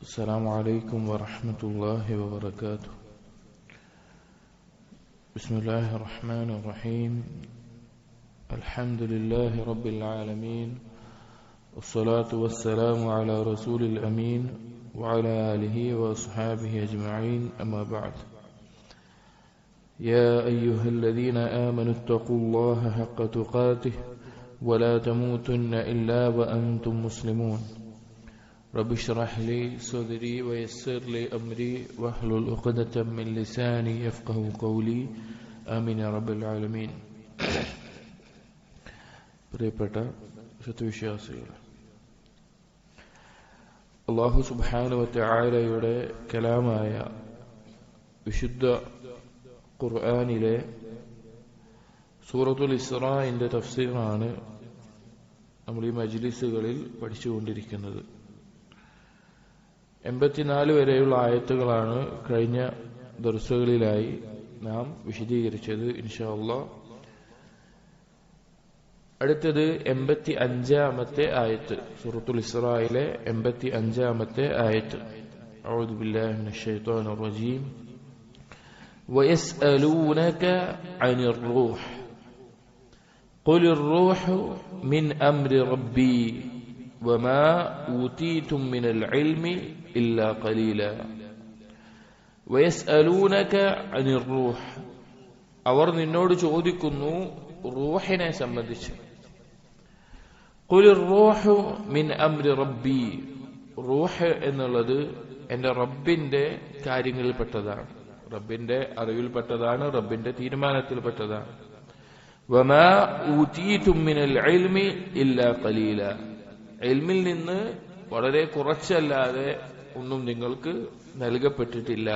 السلام عليكم ورحمة الله وبركاته. بسم الله الرحمن الرحيم. الحمد لله رب العالمين، والصلاة والسلام على رسول الأمين وعلى آله وأصحابه أجمعين، أما بعد. يا أيها الذين آمنوا اتقوا الله حق تقاته ولا تموتن إلا وأنتم مسلمون. رب اشرح لي صدري ويسر لي أمري واحلل عقدة من لساني يفقهوا قولي. آمين يا رب العالمين. പ്രിയപ്പെട്ട സത്യവിശ്വാസികളെ, അല്ലാഹു സുബ്ഹാനഹു വ തആലയുടെ കലാമായ വിശുദ്ധ ഖുർആനിലെ സൂറത്തുൽ ഇസ്രാഇന്റെ തഫ്സീറാണ് നമ്മൾ ഈ മജ്ലിസുകളിൽ പഠിച്ചുകൊണ്ടിരിക്കുന്നത്. 84 വരെയുള്ള ആയത്തുകളാണ് കഴിഞ്ഞ ദർസുകളിലായി നാം വിശദീകരിച്ചത്. ഇൻഷാ അല്ലാഹ് അടുത്തത് 85-ാമത്തെ ആയത്ത്, സൂറത്തുൽ ഇസ്രായിലെ 85-ാമത്തെ ആയത്ത്. അഊദു ബില്ലാഹി മിനശ് ശൈത്വാനിർ റജീം. വയസ്അലൂനക അനിർ റൂഹ് ഖുലിർ റൂഹു മിൻ അംരി റബ്ബി വമാ ഊതീതും മിനൽ ഇൽമി ഇല്ലാ ഖലീലാ. വയസ്അലൂനക അനിർ റൂഹ്, അവർ നിന്നോട് ചോദിക്കുന്നു റൂഹിനെ സംബന്ധിച്ച്. ഖുലിർ റൂഹു മിൻ അംരി റബ്ബി, റൂഹ് എന്നുള്ളത് എന്റെ റബ്ബിന്റെ കാര്യങ്ങളിൽപ്പെട്ടതാണ്, റബ്ബിന്റെ അറിവിൽപ്പെട്ടതാണ്, റബ്ബിന്റെ തീരുമാനത്തിൽപ്പെട്ടതാണ്. വമാ ഊതീതും മിനൽ ഇൽമി ഇല്ലാ ഖലീലാ, ഇൽമിൽ നിന്ന് വളരെ കുറച്ചല്ലാതെ ഒന്നും നിങ്ങൾക്ക് നൽകപ്പെട്ടിട്ടില്ല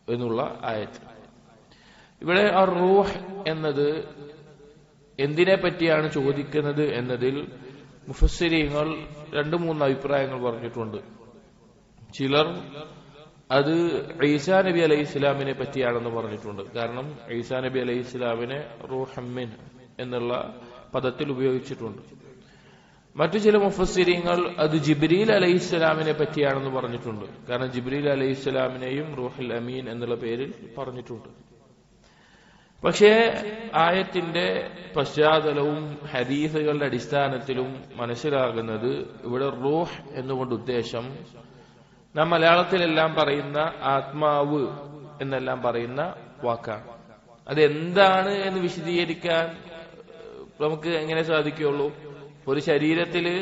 എന്നുള്ള ആയത്ത്. ഇവിടെ ആ റൂഹ് എന്നത് എന്തിനെ പറ്റിയാണ് ചോദിക്കുന്നത് എന്നതിൽ മുഫസ്സിരീങ്ങൾ 2-3 അഭിപ്രായങ്ങൾ പറഞ്ഞിട്ടുണ്ട്. ചിലർ അത് ഈസാ നബി അലൈഹി ഇസ്ലാമിനെ പറ്റിയാണെന്ന് പറഞ്ഞിട്ടുണ്ട്. കാരണം ഈസാ നബി അലൈഹി ഇസ്ലാമിനെ റൂഹം മിൻ എന്നുള്ള പദത്തിൽ ഉപയോഗിച്ചിട്ടുണ്ട്. മറ്റു ചില മുഫസ്സിരീങ്ങൾ അത് ജിബ്രീൽ അലൈഹി ഇസ്ലാമിനെ പറ്റിയാണെന്ന് പറഞ്ഞിട്ടുണ്ട്. കാരണം ജിബ്രീൽ അലൈഹി ഇസ്ലാമിനെയും റൂഹുൽ അമീൻ എന്നുള്ള പേരിൽ പറഞ്ഞിട്ടുണ്ട്. പക്ഷേ ആയത്തിന്റെ പശ്ചാത്തലവും ഹദീസുകളുടെ അടിസ്ഥാനത്തിലും മനസ്സിലാകുന്നത് ഇവിടെ റൂഹ് എന്നുകൊണ്ട് ഉദ്ദേശം നാം മലയാളത്തിലെല്ലാം പറയുന്ന ആത്മാവ് എന്നെല്ലാം പറയുന്ന വാക്കാണ്. അതെന്താണ് എന്ന് വിശദീകരിക്കാൻ നമുക്ക് എങ്ങനെ സാധിക്കുകയുള്ളൂ? ഒരു ശരീരത്തില്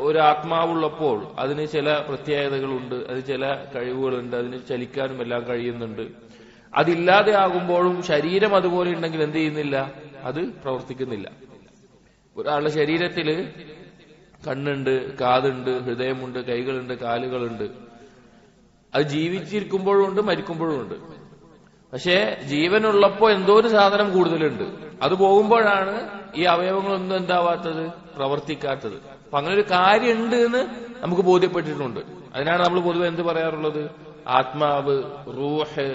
ഒരു ആത്മാവുള്ളപ്പോൾ അതിന് ചില പ്രത്യേകതകളുണ്ട്, അതിന് ചില കഴിവുകളുണ്ട്, അതിന് ചലിക്കാനും എല്ലാം കഴിയുന്നുണ്ട്. അതില്ലാതെ ആകുമ്പോഴും ശരീരം അതുപോലെ ഉണ്ടെങ്കിൽ എന്ത് ചെയ്യുന്നില്ല? അത് പ്രവർത്തിക്കുന്നില്ല. ഒരാളുടെ ശരീരത്തില് കണ്ണുണ്ട്, കാതുണ്ട്, ഹൃദയമുണ്ട്, കൈകളുണ്ട്, കാലുകളുണ്ട്. അത് ജീവിച്ചിരിക്കുമ്പോഴും ഉണ്ട്, മരിക്കുമ്പോഴും ഉണ്ട്. പക്ഷേ ജീവനുള്ളപ്പോ എന്തോ ഒരു സാധനം കൂടുതലുണ്ട്. അത് പോകുമ്പോഴാണ് ഈ അവയവങ്ങളൊന്നും എന്താവാത്തത്, പ്രവർത്തിക്കാത്തത്. അപ്പൊ അങ്ങനെ ഒരു കാര്യമുണ്ട് എന്ന് നമുക്ക് ബോധ്യപ്പെട്ടിട്ടുണ്ട്. അതിനാണ് നമ്മൾ പൊതുവെ എന്ത് പറയാറുള്ളത്? ആത്മാവ്, റൂഹ്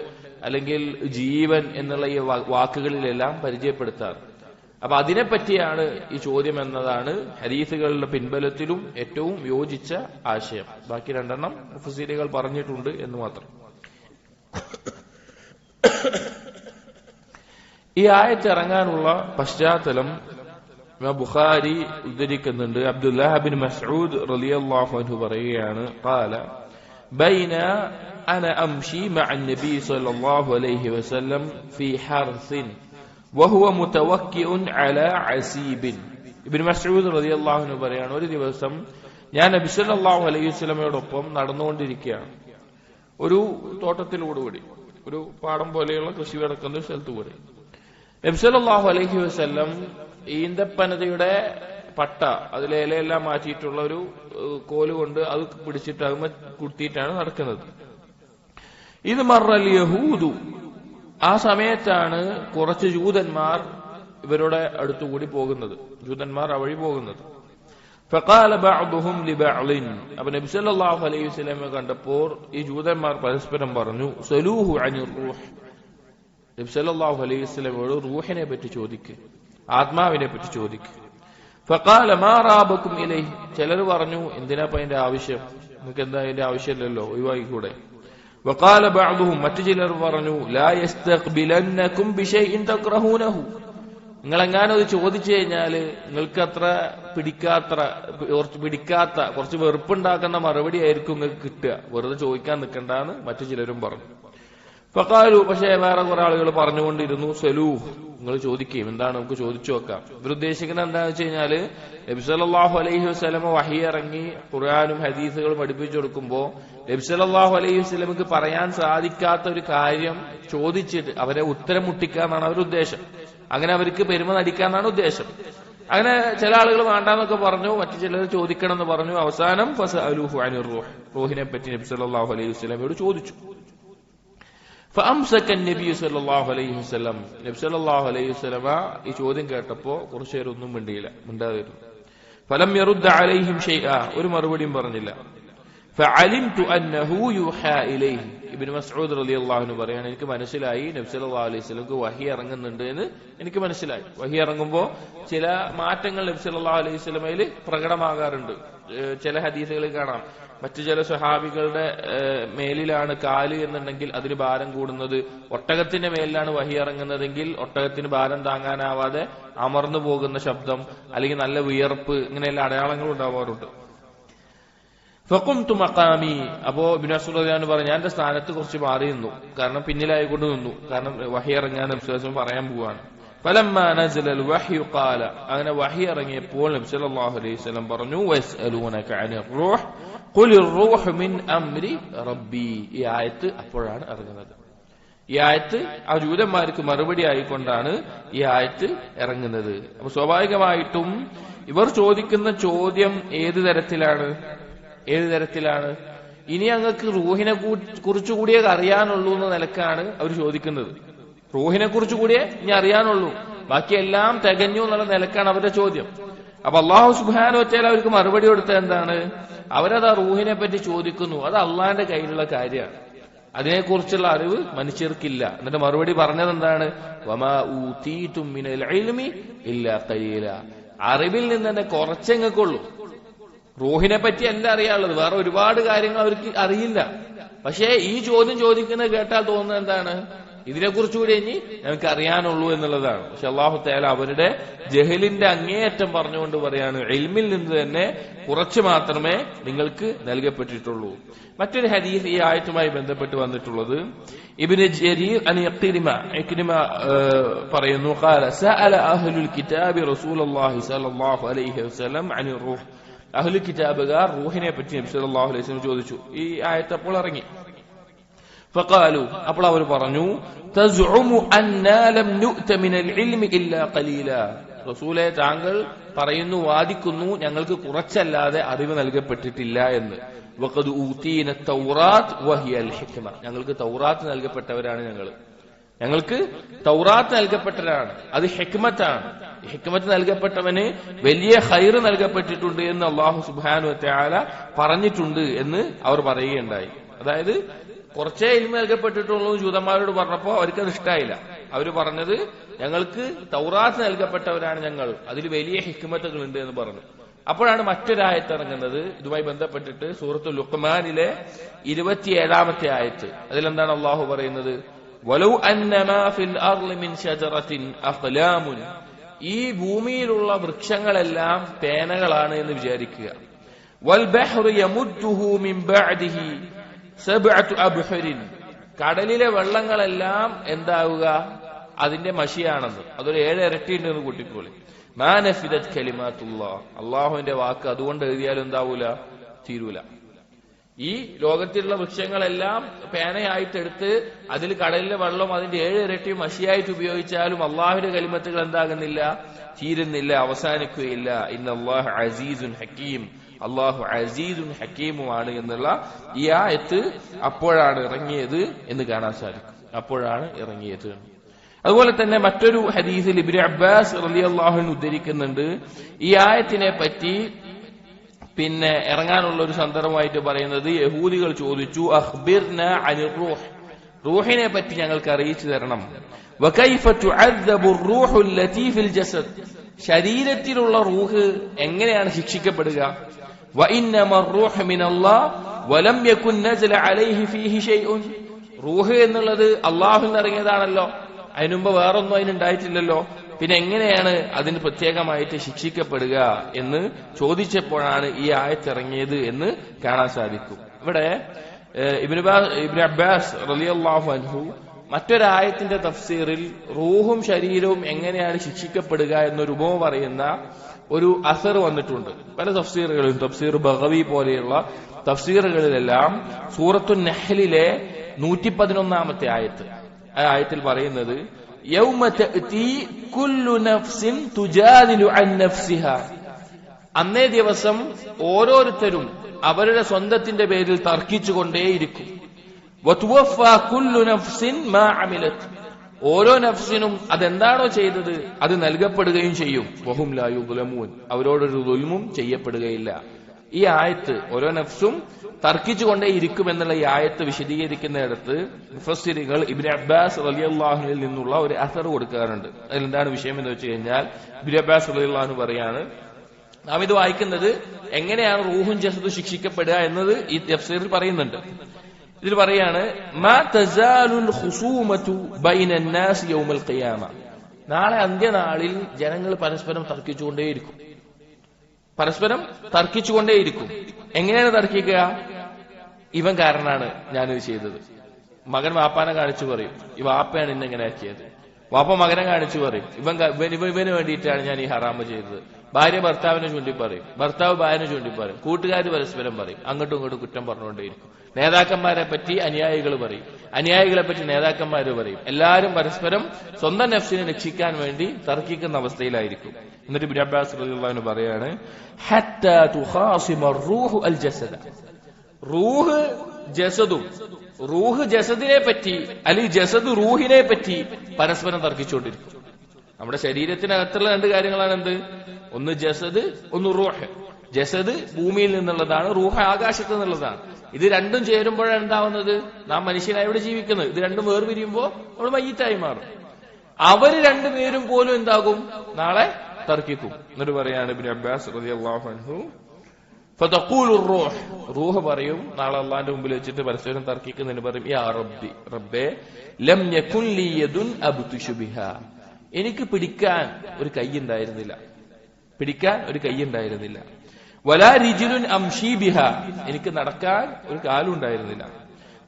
അല്ലെങ്കിൽ ജീവൻ എന്നുള്ള ഈ വാക്കുകളിലെല്ലാം പരിചയപ്പെടുത്താറ്. അപ്പൊ അതിനെപ്പറ്റിയാണ് ഈ ചോദ്യം എന്നതാണ് ഹദീസുകളുടെ പിൻബലത്തിലും ഏറ്റവും യോജിച്ച ആശയം. ബാക്കി 2 മുഫസ്സിറുകൾ പറഞ്ഞിട്ടുണ്ട് എന്ന് മാത്രം. ഈ ആയത്ത് ഇറങ്ങാനുള്ള പശ്ചാത്തലം ബുഖാരി ഉദ്ധരിക്കുന്നുണ്ട്. അബ്ദുല്ലാഹ് ബിൻ മസ്ഊദ് റളിയല്ലാഹു അൻഹു പറയുകയാണ്, ഖാല ബൈന അന അംശി മഅ നബി സ്വല്ലല്ലാഹു അലൈഹി വസല്ലം ഫീ ഹർസിൻ വഹുവ മുതവക്കിഉൻ അലാ അസീബിൻ. ഇബ്നു മസ്ഊദ് റളിയല്ലാഹു അൻഹു പറയാണ്, ഒരു ദിവസം ഞാൻ നബി സല്ലല്ലാഹു അലൈഹി വസല്ലമയോടൊപ്പം നടന്നുകൊണ്ടിരിക്കുകയാണ്. ഒരു തോട്ടത്തിലൂടെ, ഒരു പാടം പോലെയുള്ള കൃഷി നടക്കുന്ന സ്ഥലത്ത് കൂടെ. നബി സല്ലല്ലാഹു അലൈഹി വസല്ലം ഈന്തപ്പനതയുടെ പട്ട, അതിലെ ഇലയെല്ലാം മാറ്റിയിട്ടുള്ള ഒരു കോല് കൊണ്ട് അത് പിടിച്ചിട്ട് അത് കുത്തിയിട്ടാണ് നടക്കുന്നത്. ഇത് മറൽ യഹൂദു, ആ സമയത്താണ് കുറച്ച് ജൂതന്മാർ ഇവരുടെ അടുത്തുകൂടി പോകുന്നത്, ജൂതന്മാർ ആ വഴി പോകുന്നത്. ഫഖാല ബഅദുഹും ലിബഅദിൻ, അപ്പോൾ നബി സല്ലല്ലാഹു അലൈഹി വസല്ലം കണ്ടപ്പോൾ ഈ ജൂതന്മാർ പരസ്പരം പറഞ്ഞു, സലൂഹു അനിർ റൂഹ്, നബി സല്ലല്ലാഹു അലൈഹി വസല്ലമയോട് റൂഹിനെ പറ്റി ചോദിക്ക്, ആത്മാവിനെ പറ്റി ചോദിക്ക്. ഫഖാല മാ റാബക്കും ഇലൈഹി, ചിലർ പറഞ്ഞു എന്തിനാ അതിന്റെ ആവശ്യം, നിങ്ങൾക്ക് എന്താ അതിന്റെ ആവശ്യമില്ലല്ലോ, ഒഴിവാക്കിക്കൂടെ. വഖാല ബഅ്ദുഹും, മറ്റു ചിലർ പറഞ്ഞു ലാ യസ്തഖ്ബിലന്നകും ബിശൈഇൻ തക്റഹൂനഹു, നിങ്ങളെങ്ങാനും അത് ചോദിച്ചു കഴിഞ്ഞാല് നിങ്ങൾക്ക് അത്ര പിടിക്കാത്ത കുറച്ച് വെറുപ്പുണ്ടാക്കുന്ന മറുപടി ആയിരിക്കും നിങ്ങൾക്ക് കിട്ടുക, വെറുതെ ചോദിക്കാൻ നിൽക്കണ്ടെന്ന് മറ്റു ചിലരും പറഞ്ഞു. ഫഖാലു, പക്ഷേ വേറെ കുറെ ആളുകൾ പറഞ്ഞുകൊണ്ടിരുന്നു സലൂഹ്, നിങ്ങൾ ചോദിക്കുകയും എന്താണ് നമുക്ക് ചോദിച്ചു നോക്കാം. ഇവരുദ്ദേശിക്കുന്നത് എന്താണെന്ന് വെച്ച് കഴിഞ്ഞാല് നബി സല്ലല്ലാഹു അലൈഹി വസല്ലമ വഹി ഇറങ്ങി ഖുർആനും ഹദീസുകളും പഠിപ്പിച്ചു കൊടുക്കുമ്പോൾ നബി സല്ലല്ലാഹു അലൈഹി വസല്ലമക്ക് പറയാൻ സാധിക്കാത്ത ഒരു കാര്യം ചോദിച്ചിട്ട് അവരെ ഉത്തരം മുട്ടിക്കാന്നാണ് അവരുടെ ഉദ്ദേശം. അങ്ങനെ അവർക്ക് പെരുമ നടിക്കാന്നാണ് ഉദ്ദേശം. അങ്ങനെ ചില ആളുകൾ വേണ്ടാന്നൊക്കെ പറഞ്ഞു, മറ്റു ചിലർ ചോദിക്കണം എന്ന് പറഞ്ഞു. അവസാനം ഫസഅലൂഹു അനിർ റൂഹ്, റൂഹിനെ പറ്റി നബി സല്ലല്ലാഹു അലൈഹി വസല്ലമയോട് ചോദിച്ചു. ഫഅംസക നബി സല്ലല്ലാഹു അലൈഹി വസല്ലം, നബി സല്ലല്ലാഹു അലൈഹി വസല്ലമ ഈ ചോദ്യം കേട്ടപ്പോ കുറച്ചു നേരം ഒന്നും മിണ്ടാതിരുന്നു. ഫലം യറുദ്ദ അലൈഹിം ഷൈഅ, ഒരു മറുപടിയും പറഞ്ഞില്ല. ഫഅലിംതു അന്നഹു യുഹാ ഇലൈഹി, ഇബ്നു മസ്ഊദ് റളിയല്ലാഹു അൻഹു പറയാണ്, എനിക്ക് മനസ്സിലായി നബി സല്ലല്ലാഹു അലൈഹി വസല്ലമക്ക് വഹി ഇറങ്ങുന്നുണ്ട് എന്ന് എനിക്ക് മനസ്സിലായി. വഹി ഇറങ്ങുമ്പോൾ ചില മാറ്റങ്ങൾ നബി സല്ലല്ലാഹു അലൈഹി വസല്ലമയിൽ പ്രകടമാകാറുണ്ട്. ചില ഹദീസുകളിൽ കാണാം മറ്റു ചില സ്വഹാബികളുടെ മേലിലാണ് കാല് എന്നുണ്ടെങ്കിൽ അതിന് ഭാരം കൂടുന്നത്, ഒട്ടകത്തിന്റെ മേലിലാണ് വഹി ഇറങ്ങുന്നതെങ്കിൽ ഒട്ടകത്തിന് ഭാരം താങ്ങാനാവാതെ അമർന്നു പോകുന്ന ശബ്ദം, അല്ലെങ്കിൽ നല്ല വിയർപ്പ്, ഇങ്ങനെയുള്ള അടയാളങ്ങൾ ഉണ്ടാവാറുണ്ട്. ഫഖുംതു മഖാമി, അപ്പോ ഇബ്നു മസ്ഊദ് റളിയല്ലാഹു അൻഹു പറഞ്ഞു ഞാൻ എന്റെ സ്ഥാനത്ത് കുറച്ച് മാറി നിന്നു, കാരണം പിന്നിലായിക്കൊണ്ട് നിന്നു, കാരണം വഹി ഇറങ്ങാൻ നബി സല്ലല്ലാഹു അലൈഹി വസല്ലം പറയാൻ പോവാണ്. ഫലമ്മാ നസല വഹ്യു ഖാല, അങ്ങനെ വഹി ഇറങ്ങിയപ്പോൾ നബി സല്ലല്ലാഹു അലൈഹി വസല്ലം പറഞ്ഞു വയസ്അലൂനക അനിർ റൂഹ് ഖുലിർ റൂഹ് മിൻ അംരി റബ്ബി, ഈ ആയത്ത് അപ്പോഴാണ് ഇറങ്ങുന്നത്. ഈ ആയത്ത് ആ ജൂതന്മാർക്ക് മറുപടി ആയിക്കൊണ്ടാണ് ഈ ആയത്ത് ഇറങ്ങുന്നത്. അപ്പൊ സ്വാഭാവികമായിട്ടും ഇവർ ചോദിക്കുന്ന ചോദ്യം ഏത് തരത്തിലാണ്? ഇനി ഞങ്ങൾക്ക് റൂഹിനെ കുറിച്ചുകൂടിയേ അറിയാനുള്ളൂ എന്ന നിലക്കാണ് അവർ ചോദിക്കുന്നത്. റൂഹിനെ കുറിച്ചുകൂടിയേ ഇനി അറിയാനുള്ളൂ, ബാക്കിയെല്ലാം തികഞ്ഞു എന്നുള്ള നിലക്കാണ് അവരുടെ ചോദ്യം. അപ്പൊ അല്ലാഹു സുബ്ഹാനഹു വ തആല അവർക്ക് മറുപടി കൊടുത്ത എന്താണ്? അവരത് ആ റൂഹിനെ പറ്റി ചോദിക്കുന്നു, അത് അള്ളാന്റെ കയ്യിലുള്ള കാര്യമാണ്, അതിനെക്കുറിച്ചുള്ള അറിവ് മനുഷ്യർക്കില്ല. എന്നിട്ട് മറുപടി പറഞ്ഞത് എന്താണ്? വമാ ഊതീതും മിനൽ ഇൽമി ഇല്ലാ ഖലീല, അറിവിൽ നിന്ന് തന്നെ കുറച്ചെങ്ങൾക്കുള്ളൂ. റൂഹിനെ പറ്റി അല്ല അറിയാനുള്ളത്, വേറെ ഒരുപാട് കാര്യങ്ങൾ അവർക്ക് അറിയില്ല. പക്ഷേ ഈ ചോദ്യം ചോദിക്കുന്നത് കേട്ടാൽ തോന്നുന്നത് എന്താണ്? ഇതിനെക്കുറിച്ചുകൂടി ഇനി ഞങ്ങൾക്ക് അറിയാനുള്ളൂ എന്നുള്ളതാണ്. പക്ഷെ അല്ലാഹു തആല അവരുടെ ജഹലിന്റെ അങ്ങേയറ്റം പറഞ്ഞുകൊണ്ട് പറയാണ്, ഇൽമിൽ നിന്ന് തന്നെ കുറച്ച് മാത്രമേ നിങ്ങൾക്ക് നൽകപ്പെട്ടിട്ടുള്ളൂ. മറ്റൊരു ഹദീസ് ഈ ആയത്തുമായി ബന്ധപ്പെട്ട് വന്നിട്ടുള്ളത് ഇബ്നു ജരീർ അൻ ഇക്രിമ പറയുന്നു, ഖാല സഅല അഹ്ലുൽ കിതാബി റസൂലുള്ളാഹി സ്വല്ലല്ലാഹു അലൈഹി വസല്ലം അനിർ റൂഹ്, അഹ്ലുൽ കിതാബുകാർ റൂഹിനെ പറ്റി നബി സല്ലല്ലാഹു അലൈഹി വസല്ലം ചോദിച്ചു. ഈ ആയത്ത് അപ്പോൾ ഇറങ്ങി. ഫഖാലു, അപ്പോൾ അവർ പറഞ്ഞു, തസ്ഉമു അന്നാ ലം നുഅത മിനൽ ഇൽമി ഇല്ലാ ഖലീല, റസൂലേ താങ്കൾ പറയുന്നു, വാദിക്കുന്നു, ഞങ്ങൾക്ക് കുറച്ചല്ലാതെ അറിവ് നൽകപ്പെട്ടിട്ടില്ല എന്ന്. വഖദ് ഊതീന തൗറാത്ത് വഹിയൽ ഹിക്മ, ഞങ്ങൾക്ക് തൗറാത്ത് നൽകപ്പെട്ടവരാണ് ഞങ്ങൾക്ക് തൗറാത്ത് നൽകപ്പെട്ടവരാണ്, അത് ഹിക്മത്താണ്. ഹിക്മത്ത് നൽകപ്പെട്ടവന് വലിയ ഖൈറ് നൽകപ്പെട്ടിട്ടുണ്ട് എന്ന് അല്ലാഹു സുബ്ഹാനഹു വ തആല പറഞ്ഞിട്ടുണ്ട് എന്ന് അവർ പറയുകയുണ്ടായി. അതായത് കുറച്ചേ ഇൽമ നൽകപ്പെട്ടിട്ടുള്ളൂ ജൂതന്മാരോട് പറഞ്ഞപ്പോ അവർക്കത് ഇഷ്ടായില്ല. അവര് പറഞ്ഞത് ഞങ്ങൾക്ക് തൗറാത്ത് നൽകപ്പെട്ടവരാണ് ഞങ്ങൾ, അതിൽ വലിയ ഹിക്മത്തുകൾ ഉണ്ട് എന്ന് പറഞ്ഞു. അപ്പോഴാണ് മറ്റൊരായത്ത് ഇറങ്ങുന്നത് ഇതുമായി ബന്ധപ്പെട്ടിട്ട്, സൂറത്തുൽ ലുഖ്മാനിലെ 27-ാമത്തെ ആയത്ത്. അതിലെന്താണ് അല്ലാഹു പറയുന്നത്? വലൗ അന്നമാ ഫിൽ അർളി മിൻ ശജറത്തിൻ അഖ്ലാമുൻ, ഈ ഭൂമിയിലുള്ള വൃക്ഷങ്ങളെല്ലാം പേനകളാണ് എന്ന് വിചാരിക്കുക. വൽ ബഹ്റു യമുദ്ദുഹു മിൻ ബഅദിഹി സബ്അതു അബ്ഹുരിൻ, കടലിലെ വെള്ളങ്ങളെല്ലാം എന്താവുക? അതിന്റെ മഷിയാണെന്ന്, അതൊരു 7 ഇരട്ടി ഉണ്ടെന്ന് കൂട്ടിക്കോളി. മാ നഫിദത് കലിമാത്തുല്ലാഹ്, അള്ളാഹുവിന്റെ വാക്ക് അതുകൊണ്ട് എഴുതിയാലും എന്താവൂല? തീരൂല. ഈ ലോകത്തിലുള്ള വൃക്ഷങ്ങളെല്ലാം പേനയായിട്ടെടുത്ത് അതിൽ കടലിലെ വെള്ളം അതിന്റെ 7 ഇരട്ടി മഷിയായിട്ട് ഉപയോഗിച്ചാലും അള്ളാഹുവിന്റെ കലിമത്തുകൾ എന്താകുന്നില്ല? തീരുന്നില്ല, അവസാനിക്കുകയില്ല. ഇന്നല്ലാഹു അസീസുൻ ഹക്കീം, അള്ളാഹു അസീസുൻ ഹക്കീമുമാണ് എന്നുള്ള ഈ ആയത്ത് അപ്പോഴാണ് ഇറങ്ങിയത് എന്ന് കാണാൻ സാധിക്കും. അപ്പോഴാണ് ഇറങ്ങിയത്. അതുപോലെ തന്നെ മറ്റൊരു ഹദീസിൽ ഇബ്നു അബ്ബാസ് റളിയല്ലാഹു അൻഹു ഉദ്ധരിക്കുന്നുണ്ട്, ഈ ആയത്തിനെ പറ്റി പിന്നെ ഇറങ്ങാനുള്ള ഒരു സന്ദർഭമായിട്ട് പറയുന്നത്, യഹൂദികൾ ചോദിച്ചു, അഖ്ബിർന അനിർ റൂഹ്, റൂഹിനെ പറ്റി ഞങ്ങൾക്ക് അറിയിച്ചു തരണം. വകൈഫ തുഅദ്ദബു റൂഹു അല്ലതി ഫിൽ ജസദ്, ശരീരത്തിലുള്ള റൂഹ് എങ്ങനെയാണ് ശിക്ഷിക്കപ്പെടുക? വഇന്നമ റൂഹു മിനല്ലാഹ് വലം യകുൻ നസല അലൈഹി ഫീഹി ഷൈഉൻ. റൂഹ് എന്നുള്ളത് അല്ലാഹുവിൽ നിന്ന് ഇറങ്ങിയതാണല്ലോ, അതിനുമുമ്പ് വേറൊന്നും അതിനുണ്ടായിട്ടില്ലല്ലോ, പിന്നെ എങ്ങനെയാണ് അതിന് പ്രത്യേകമായിട്ട് ശിക്ഷിക്കപ്പെടുക എന്ന് ചോദിച്ചപ്പോഴാണ് ഈ ആയത്തിറങ്ങിയത് എന്ന് കാണാൻ സാധിക്കും. ഇവിടെ ഇബ്നു അബ്ബാസ് റളിയല്ലാഹു അൻഹു മറ്റൊരായത്തിന്റെ തഫ്സീറിൽ റൂഹും ശരീരവും എങ്ങനെയാണ് ശിക്ഷിക്കപ്പെടുക എന്നൊരു ഉപമ പറയുന്ന ഒരു അസർ വന്നിട്ടുണ്ട്. പല തഫ്സീറുകളിലും, തഫ്സീർ ബഗവി പോലെയുള്ള തഫ്സീറുകളിലെല്ലാം സൂറത്തുൻ നഹ്ലിലെ 111-ാമത്തെ ആയത്ത്, ആ ആയത്തിൽ പറയുന്നത് യൗമ തഅതി കുല്ലു നഫ്സിൻ തുജാദിലു അൻ നഫ്സിഹാ. അന്നേ ദിവസം ഓരോരുത്തരും അവരുടെ സ്വന്തത്തിന്റെ പേരിൽ തർക്കിച്ചുകൊണ്ടേയിരിക്കും. വതുവഫാ കുല്ലു നഫ്സിൻ മാ അമിലത്. ഓരോ നഫ്സിനും അതെന്താണോ ചെയ്തത് അത് നൽകപ്പെടുകയും ചെയ്യും. വഹും ലാ യുദ്ലമൂൻ. അവരോടൊരു ദുൽമും ചെയ്യപ്പെടുകയില്ല. ഈ ആയത്ത് ഓരോ നഫ്സും തർക്കിച്ചുകൊണ്ടേ ഇരിക്കുമെന്നുള്ള ഈ ആയത്ത് വിശദീകരിക്കുന്നിടത്ത് മുഫസ്സിറുകൾ ഇബ്നു അബ്ബാസ് റളിയല്ലാഹു അൻഹുവിൽ നിന്നുള്ള ഒരു അസർ കൊടുക്കാറുണ്ട്. അതിലെന്താണ് വിഷയം എന്ന് വെച്ച് കഴിഞ്ഞാൽ, ഇബ്നു അബ്ബാസ് റളിയല്ലാഹു അൻഹു പറയാണ്, നാം ഇത് വായിക്കുന്നത് എങ്ങനെയാണ് റൂഹും ജസദും ശിക്ഷിക്കപ്പെടുക എന്നത് ഈ തഫ്സീറിൽ പറയുന്നുണ്ട്. ഇതിൽ പറയാണ്, മാ തസാലുൽ ഖുസൂമതു ബൈനൻ നാസ് യൗമൽ ഖിയാമ. നാളെ അന്ത്യനാളിൽ ജനങ്ങൾ പരസ്പരം തർക്കിച്ചുകൊണ്ടേയിരിക്കും. പരസ്പരം തർക്കിച്ചുകൊണ്ടേയിരിക്കും. എങ്ങനെയാണ് തർക്കിക്കുക? ഇവൻ കാരണമാണ് ഞാനിത് ചെയ്തത്. മകൻ വാപ്പാനെ കാണിച്ചു പറയും, ഈ വാപ്പയാണ് ഇന്നെങ്ങനെ ആക്കിയത്. വാപ്പ മകനെ കാണിച്ചു പറയും, ഇവന് വേണ്ടിയിട്ടാണ് ഞാൻ ഈ ഹറാമ് ചെയ്തത്. ഭാര്യ ഭർത്താവിനെ ചൂണ്ടി പറയും, ഭർത്താവ് ഭാര്യനെ ചൂണ്ടി പറയും, കൂട്ടുകാർ പരസ്പരം പറയും, അങ്ങോട്ടും ഇങ്ങോട്ടും കുറ്റം പറഞ്ഞുകൊണ്ടേയിരിക്കും. നേതാക്കന്മാരെ പറ്റി അനുയായികൾ പറയും, അനുയായികളെ പറ്റി നേതാക്കന്മാർ പറയും. എല്ലാവരും പരസ്പരം സ്വന്തം നഫ്സിനെ രക്ഷിക്കാൻ വേണ്ടി തർക്കിക്കുന്ന അവസ്ഥയിലായിരിക്കും. എന്നിട്ട് ഇബ്നു അബ്ബാസ് റളിയല്ലാഹു അൻഹു പറയാണ്, ഹത്താ തുഖാസിമ റൂഹു അൽ ജസദ. റൂഹ് ജസദും, റൂഹ് ജസദിനെ പറ്റി അല്ലെങ്കിൽ ജസദ് റൂഹിനെ പറ്റി പരസ്പരം തർക്കിച്ചുകൊണ്ടിരിക്കും. നമ്മുടെ ശരീരത്തിനകത്തുള്ള രണ്ട് കാര്യങ്ങളാണ് എന്ത്? ഒന്ന് ജസദ്, ഒന്ന് റൂഹ്. ജസദ് ഭൂമിയിൽ നിന്നുള്ളതാണ്, റൂഹ് ആകാശത്ത് നിന്നുള്ളതാണ്. ഇത് രണ്ടും ചേരുമ്പോഴാണ് എന്താവുന്നത്? നാം മനുഷ്യനായി ജീവിക്കുന്നത്. ഇത് രണ്ടും വേർപിരിയുമ്പോൾ നമ്മൾ മയ്യിത്തായി മാറും. അവര് രണ്ടുപേരും പോലും എന്താകും? നാളെ തർക്കിക്കും. എന്നിട്ട് പറയാണ് ഇബ്നു അബ്ബാസ് റളിയല്ലാഹു അൻഹു, ഫതഖൂലു റൂഹ്, റൂഹ് പറയും നാളെ അല്ലാഹുവിന്റെ മുമ്പിൽ വെച്ചിട്ട് പരസ്പരം തർക്കിക്കുന്നതിന് പറയും, യാ റബ്ബി, റബ്ബേ, ലം യകുൻ ലി യദുൻ അബ്തുശു ബിഹാ. എനിക്ക് പിടിക്കാൻ ഒരു കൈ ഉണ്ടായിരുന്നില്ല, പിടിക്കാൻ ഒരു കൈ ഉണ്ടായിരുന്നില്ല. വലാ റിജുലുൻ അംശി ബിഹാ, എനിക്ക് നടക്കാൻ ഒരു കാലും ഉണ്ടായിരുന്നില്ല.